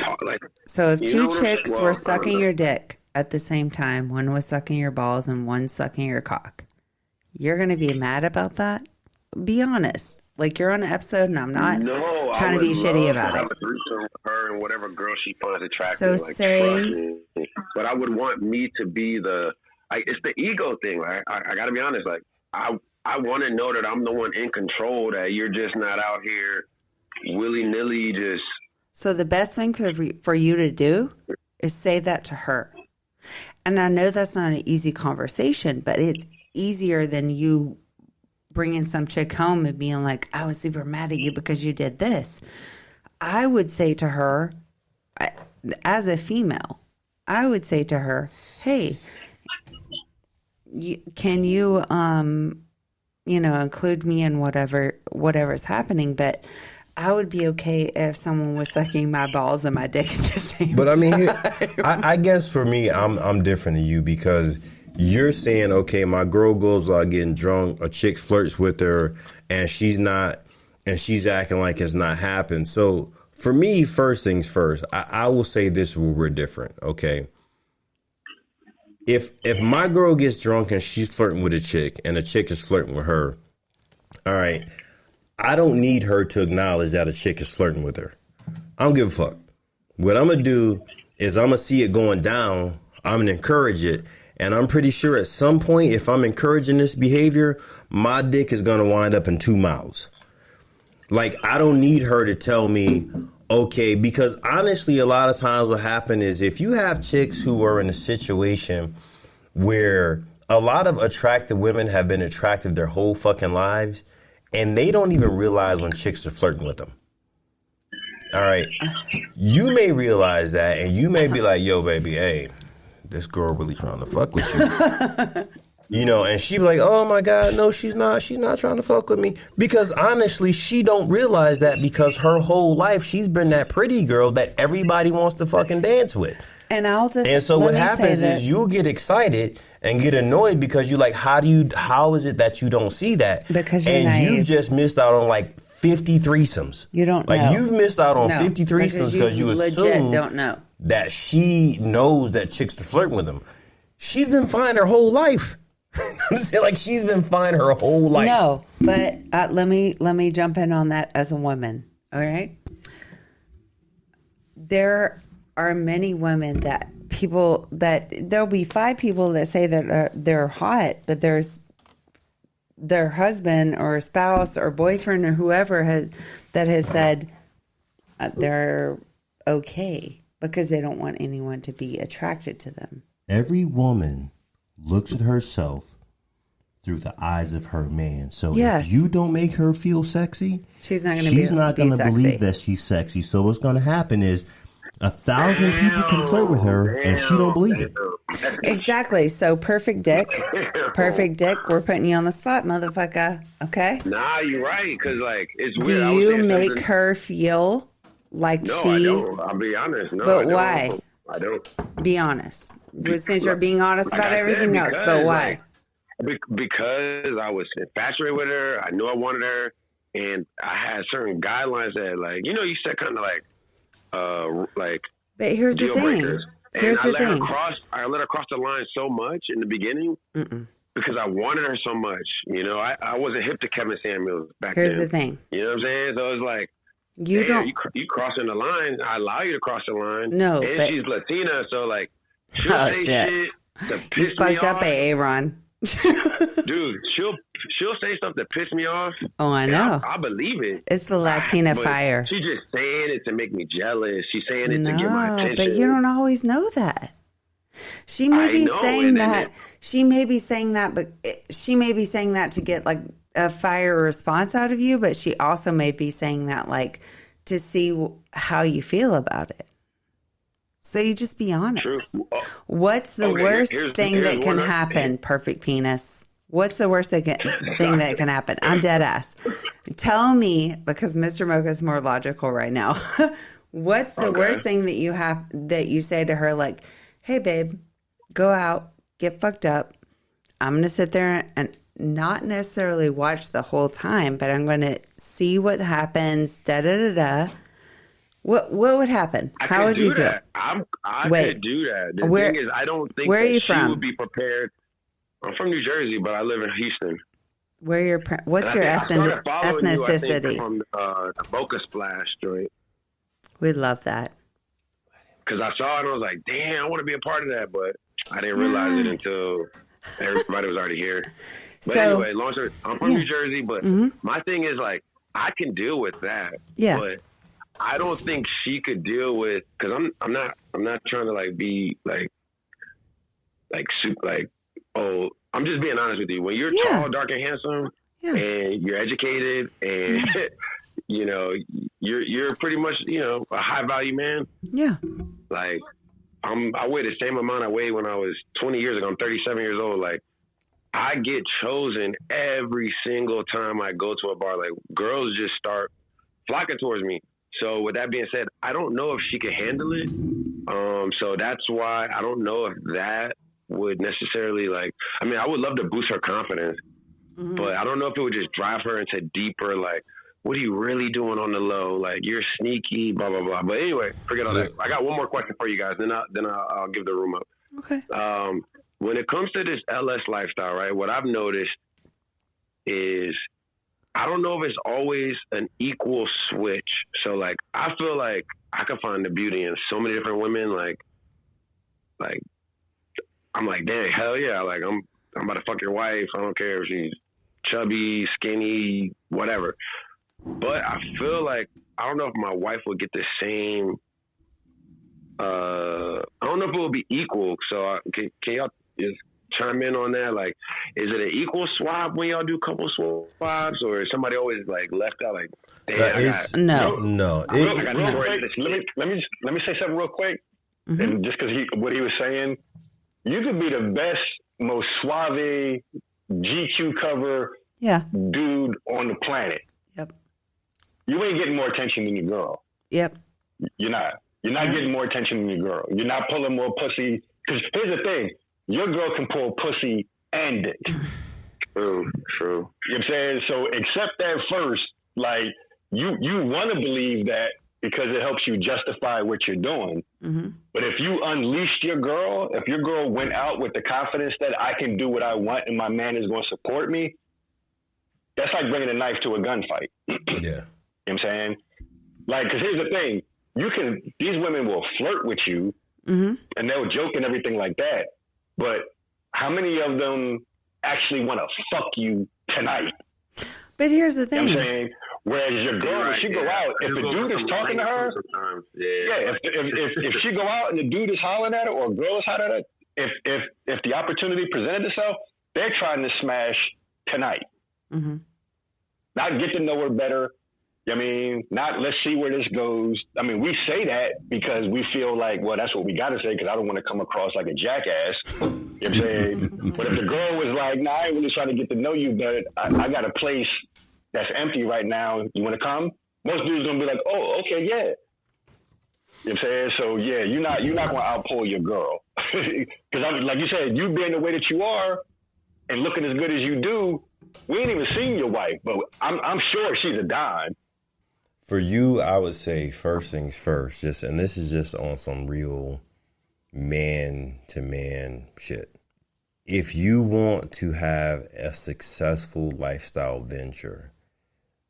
so if two chicks were sucking your dick at the same time, one was sucking your balls and one sucking your cock, you're going to be mad about that? Be honest. Like, you're on an episode and I'm not trying to be shitty about it. Her and whatever girl she finds attractive. So say, but I would want me to be it's the ego thing. Right? I got to be honest. Like, I want to know that I'm the one in control. That you're just not out here willy nilly. Just so the best thing for you to do is say that to her. And I know that's not an easy conversation, but it's easier than you bringing some chick home and being like, I was super mad at you because you did this. I would say to her, as a female, I would say to her, hey, can you, include me in whatever's happening, but I would be okay if someone was sucking my balls and my dick at the same time. But I mean, I guess for me, I'm different than you because you're saying, okay, my girl goes out getting drunk, a chick flirts with her, and she's acting like it's not happened. So for me, first things first, I will say this where we're different, okay? If my girl gets drunk and she's flirting with a chick and a chick is flirting with her, all right, I don't need her to acknowledge that a chick is flirting with her. I don't give a fuck. What I'm going to do is I'm going to see it going down. I'm going to encourage it. And I'm pretty sure at some point, if I'm encouraging this behavior, my dick is going to wind up in 2 mouths. Like, I don't need her to tell me, okay, because honestly, a lot of times what happens is if you have chicks who are in a situation where a lot of attractive women have been attractive their whole fucking lives, and they don't even realize when chicks are flirting with them. All right. You may realize that, and you may be like, yo, baby, hey, this girl really trying to fuck with you. And she be like, oh my God, no, she's not trying to fuck with me. Because honestly, she don't realize that because her whole life she's been that pretty girl that everybody wants to fucking dance with. And so what happens is you'll get excited and get annoyed because you're like, how is it that you don't see that? Because you're naive. You've just missed out on like 50 threesomes. You don't know. Like you've missed out on 50 threesomes because you assume don't know that she knows that chicks are flirting with them. She's been fine her whole life. I'm saying, like, she's been fine her whole life. No, but let me jump in on that as a woman. All right, there are many women that there'll be 5 people that say that they're hot, but there's their husband or spouse or boyfriend or whoever has said they're okay because they don't want anyone to be attracted to them. Every woman looks at herself through the eyes of her man. So if you don't make her feel sexy, she's not going to believe that she's sexy. So what's going to happen is 1,000 people can flirt with her and she don't believe it. Exactly. So perfect dick. We're putting you on the spot, motherfucker. Okay? Nah, you're right. Because, like, it's weird. Do you make her feel like no, she... I don't. I'll be honest. No, but why? I don't. Be honest. Since you're being honest about everything else, but why? Because I was infatuated with her. I knew I wanted her. And I had certain guidelines that, like, you said kind of like but here's the thing. I let her cross the line so much in the beginning because I wanted her so much. I wasn't hip to Kevin Samuels back then. Here's the thing. You know what I'm saying? So it's like, you crossing the line. I allow you to cross the line. No, and but she's Latina, so like, oh shit. to You piss me fucked up, off. Aaron. Dude, she'll say stuff to piss me off. Oh, I and know. I believe it. It's the Latina But fire. She's just saying it to make me jealous. She's saying it to get my attention. But you don't always know that. She may I be know, saying and that. She may be saying that, but she may be saying that to get like a fire response out of you. But she also may be saying that like to see how you feel about it. So you just be honest. True. What's the Okay, worst here's thing that can one I- happen, perfect penis? What's the worst thing that can happen? I'm dead ass. Tell me, because Mr. Mocha's more logical right now. What's the worst thing that you say to her, like, hey, babe, go out, get fucked up. I'm going to sit there and not necessarily watch the whole time, but I'm going to see what happens, da-da-da-da. What would happen? How would you feel? I Wait. could do that. The Where- thing is, I don't think where are that you she from? would be prepared. I'm from New Jersey, but I live in Houston. What's your I started following you, I think, ethnicity? from the Boca Splash joint. We love that. Because I saw it and I was like, damn, I want to be a part of that. But I didn't realize it until everybody was already here. But So- anyway, long story, I'm from New Jersey, but my thing is like, I can deal with that. Yeah. But I don't think she could deal with, because I'm not trying to like be like super, like, oh, I'm just being honest with you. When you're tall, dark, and handsome, and you're educated, and you know, you're pretty much, you know, a high value man. Yeah. Like, I weigh the same amount I weighed when I was 20 years ago. I'm 37 years old. Like, I get chosen every single time I go to a bar. Like, girls just start flocking towards me. So with that being said, I don't know if she can handle it. So that's why I don't know if that would necessarily, like, I mean, I would love to boost her confidence, but I don't know if it would just drive her into deeper, like, what are you really doing on the low? Like, you're sneaky, blah, blah, blah. But anyway, forget all that. I got one more question for you guys. Then I'll give the room up. Okay. When it comes to this LS lifestyle, right, what I've noticed is I don't know if it's always an equal switch. So, like, I feel like I can find the beauty in so many different women. Like I'm like, dang, hell yeah. Like, I'm about to fuck your wife. I don't care if she's chubby, skinny, whatever. But I feel like, I don't know if my wife would get the same, I don't know if it will be equal. So can y'all just chime in on that? Like, is it an equal swap when y'all do couple swaps, or is somebody always like left out? Like, damn, No. Let me say something real quick. And just because what he was saying, you could be the best, most suave GQ cover dude on the planet. Yep. You ain't getting more attention than your girl. Yep. You're not. You're not getting more attention than your girl. You're not pulling more pussy. Because here's the thing. Your girl can pull pussy and dick. True. You know what I'm saying? So accept that first. Like, you want to believe that because it helps you justify what you're doing. But if you unleashed your girl, if your girl went out with the confidence that I can do what I want and my man is going to support me, that's like bringing a knife to a gunfight. Yeah. You know what I'm saying? Like, because here's the thing. These women will flirt with you and they'll joke and everything like that. But how many of them actually want to fuck you tonight? But here's the thing. You know what I'm saying? Whereas your girl, when she go out, if the dude is talking to her, if she go out and the dude is hollering at her or a girl is hollering at her, if the opportunity presented itself, they're trying to smash tonight. Not get to know her better. I mean, not let's see where this goes. I mean, we say that because we feel like, well, that's what we got to say because I don't want to come across like a jackass. You know what I'm saying? But if the girl was like, nah, I ain't really trying to get to know you, but I got a place that's empty right now. You want to come? Most dudes going to be like, oh, okay, yeah. You know what I'm saying? So, yeah, you're not going to outpull your girl. Because, like you said, you being the way that you are and looking as good as you do, we ain't even seen your wife, but I'm sure she's a dime. For you, I would say first things first, and this is just on some real man to man shit. If you want to have a successful lifestyle venture,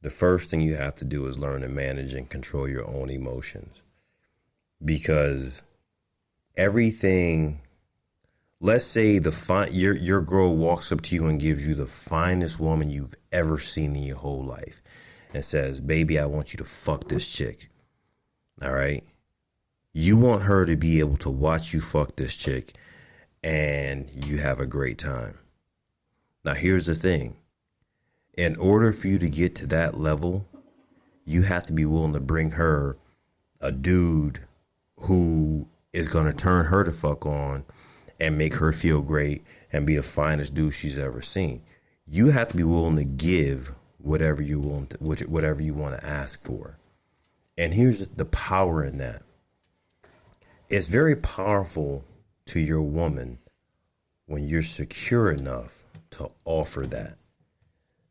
the first thing you have to do is learn to manage and control your own emotions. Because everything let's say your girl walks up to you and gives you the finest woman you've ever seen in your whole life and says, baby, I want you to fuck this chick. All right. You want her to be able to watch you fuck this chick and you have a great time. Now, here's the thing. In order for you to get to that level, you have to be willing to bring her a dude who is going to turn her to fuck on and make her feel great and be the finest dude she's ever seen. You have to be willing to give whatever you want to ask for. And here's the power in that. It's very powerful to your woman when you're secure enough to offer that.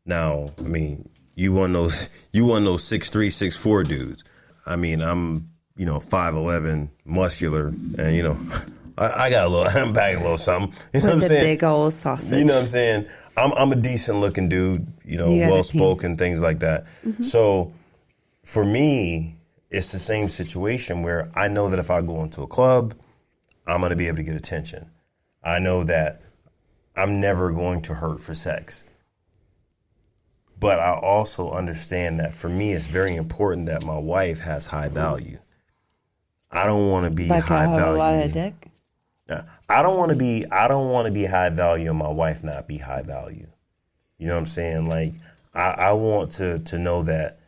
Now, I mean, you want those 6'3", 6'4" dudes. I mean, I'm 5'11", muscular, and I got I'm bagging a little something. You know what I'm saying? Big old sausage. You know what I'm saying? I'm a decent looking dude. Well spoken, things like that. Mm-hmm. So for me, it's the same situation where I know that if I go into a club, I'm going to be able to get attention. I know that I'm never going to hurt for sex. But I also understand that for me, it's very important that my wife has high value. I don't want to be high value. A lot of dick? I don't want to be high value and my wife not be high value. You know what I'm saying? Like, I want to know that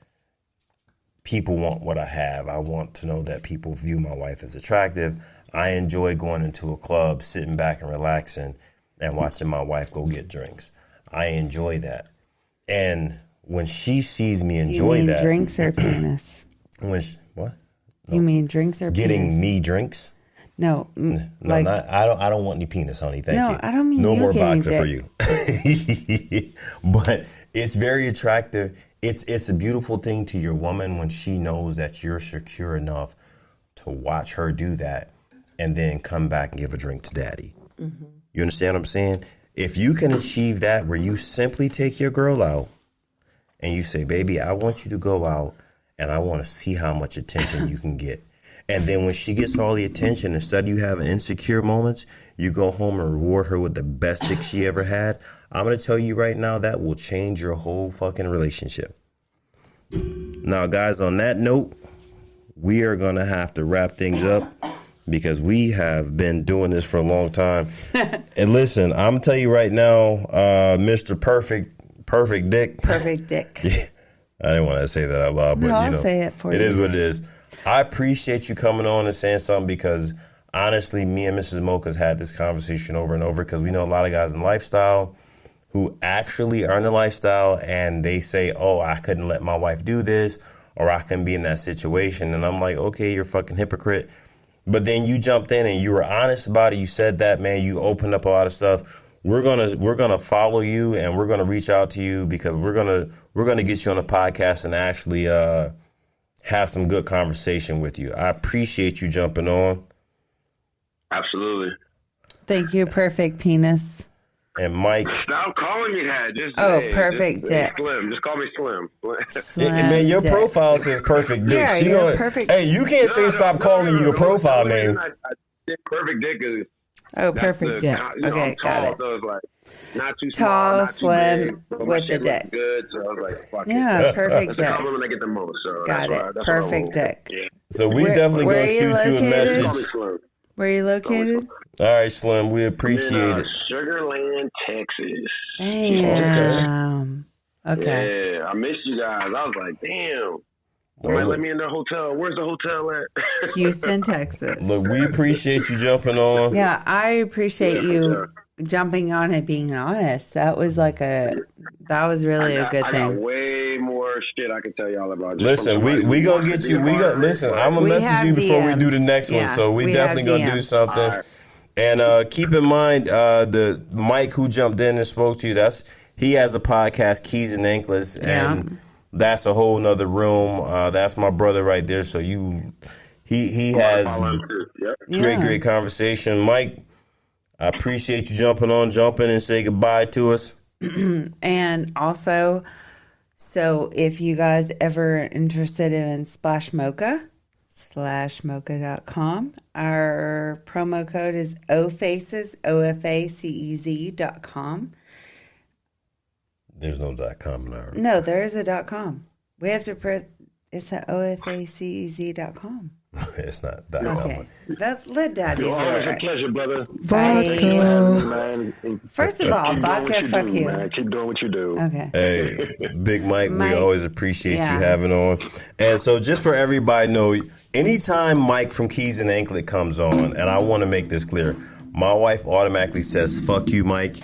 people want what I have. I want to know that people view my wife as attractive. I enjoy going into a club, sitting back and relaxing and watching my wife go get drinks. I enjoy that. And when she sees me enjoy that. Drinks or penis? What? No. You mean drinks or getting penis? me drinks? No, I don't want any penis, honey. Thank you. No, I don't mean no you more getting vodka for you. But it's very attractive. It's a beautiful thing to your woman when she knows that you're secure enough to watch her do that and then come back and give a drink to daddy. Mm-hmm. You understand what I'm saying? If you can achieve that where you simply take your girl out and you say, baby, I want you to go out and I want to see how much attention you can get. And then when she gets all the attention, instead of you having insecure moments, you go home and reward her with the best dick she ever had. I'm going to tell you right now, that will change your whole fucking relationship. Now, guys, on that note, we are going to have to wrap things up because we have been doing this for a long time. And listen, I'm going to tell you right now, Mr. Perfect Dick. Perfect Dick. Yeah, I didn't want to say that out loud, but I'll say it for you. It is what it is. I appreciate you coming on and saying something because honestly, me and Mrs. Mocha's had this conversation over and over because we know a lot of guys in lifestyle who actually are in the lifestyle and they say, oh, I couldn't let my wife do this or I couldn't be in that situation. And I'm like, okay, you're a fucking hypocrite. But then you jumped in and you were honest about it. You said that, man, you opened up a lot of stuff. We're gonna follow you and we're gonna reach out to you because we're gonna get you on the podcast and actually have some good conversation with you. I appreciate you jumping on. Absolutely. Thank you, Perfect Penis. And Mike. Stop calling me that. Perfect Dick. Slim. Just call me Slim. Slim man, your dick. Profile says Perfect Dick. Yeah, you're perfect. Hey, you can't say stop calling you your profile name. Perfect Dick is. Perfect Dick. Okay, got it. So it's like not too tall, small, not slim, too big, with the dick. Good, so I was like, fuck yeah, it. perfect That's dick. the compliment I get the most. So got it. Perfect dick. Yeah. So we definitely gonna shoot you a message. Where are you located? All right, Slim. We appreciate it. Sugarland, Texas. Damn. Okay. Yeah, I missed you guys. I was like, damn. Let me in the hotel. Where's the hotel at? Houston, Texas. Look, we appreciate you jumping on. Yeah, I appreciate you jumping on and being honest. That was really a good thing. I got way more shit I can tell y'all about. Listen, we gonna get you. Listen, I'm gonna message you before we do the next one. So we definitely gonna do something. Right. And keep in mind, the Mike who jumped in and spoke to you, he has a podcast, Keys and Anklets, and that's a whole nother room. That's my brother right there. So he has great conversation. Mike, I appreciate you jumping and say goodbye to us. And also, so if you guys ever interested in Splash Mocha, OFACES.com. Our promo code is OFACES, OFACEZ.com. There's no .com in our. No, there is a .com. We have to put, it's at OFACEZ.com. It's not Okay. .com. Let Daddy do It's a it. pleasure, brother. Bye. Man. First of all, Keep doing vodka, what you fuck do, you. Man. Keep doing what you do. Okay. Hey, Big Mike, Mike, we always appreciate yeah. you having on. And so just for everybody to know, anytime Mike from Keys and Anklet comes on, and I want to make this clear, my wife automatically says, fuck you, Mike.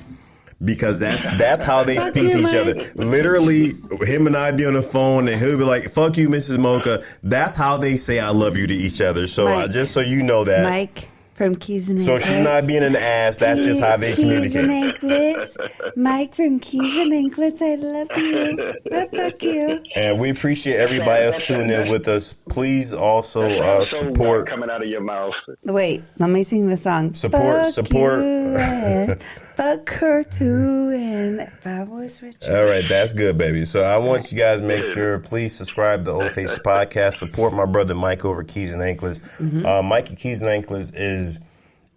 Because that's how they speak to each other. Literally, him and I be on the phone, and he'll be like, "Fuck you, Mrs. Mocha." That's how they say "I love you" to each other. So Mike. just so you know that. Mike from Keys and So Anklets. she's not being an ass. That's just how they Keys and communicate. Anklets. Mike from Keys and Anklets, I love you. Fuck you. And we appreciate everybody else tuning in with us. Please also So support. coming out of your mouth. Wait, let me sing the song. Support. You and fuck her too, and if I was rich. All right, that's good, baby. So I want you guys to make sure, please subscribe to Old Faces Podcast. Support my brother Mike over at Keys and Anklets. Mike at Keys and Anklets is,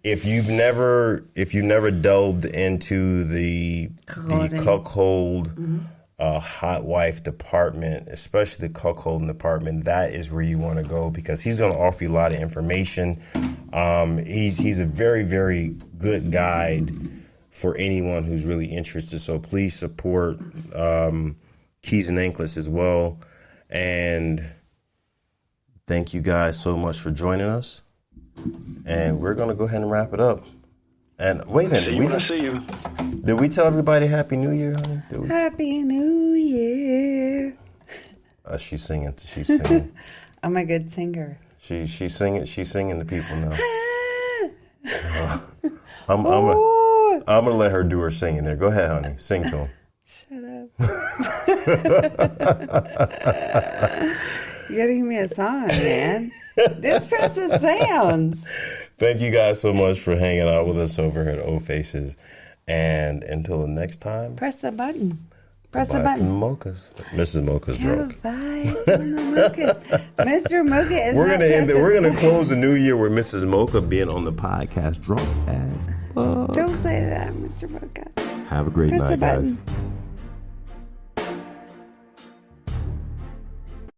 if you've never delved into the cuckold hot wife department, especially the cuckolding department, that is where you want to go, because he's going to offer you a lot of information. He's a very, very good guide for anyone who's really interested. So please support Keys and Anklets as well. And thank you guys so much for joining us. And we're going to go ahead and wrap it up. And wait a minute. Did we tell everybody Happy New Year, honey? Did we? Happy New Year. She's singing. She's singing. I'm a good singer. She's singing. She's singing to people now. I'm gonna let her do her singing there. Go ahead, honey. Sing to him. Shut up. You gotta give me a song, man. Just press the sounds. Thank you guys so much for hanging out with us over here at O Faces. And until the next time, Press the button. Press the bye from button. Mocha's. Mrs. Mocha's drunk. Bye from the Mocha. Mr. Mocha is We're not gonna end it. pressing We're gonna the close the new year with Mrs. Mocha being on the podcast drunk as fuck. button. Don't say that, Mr. Mocha. Have a great Press the night, button. guys.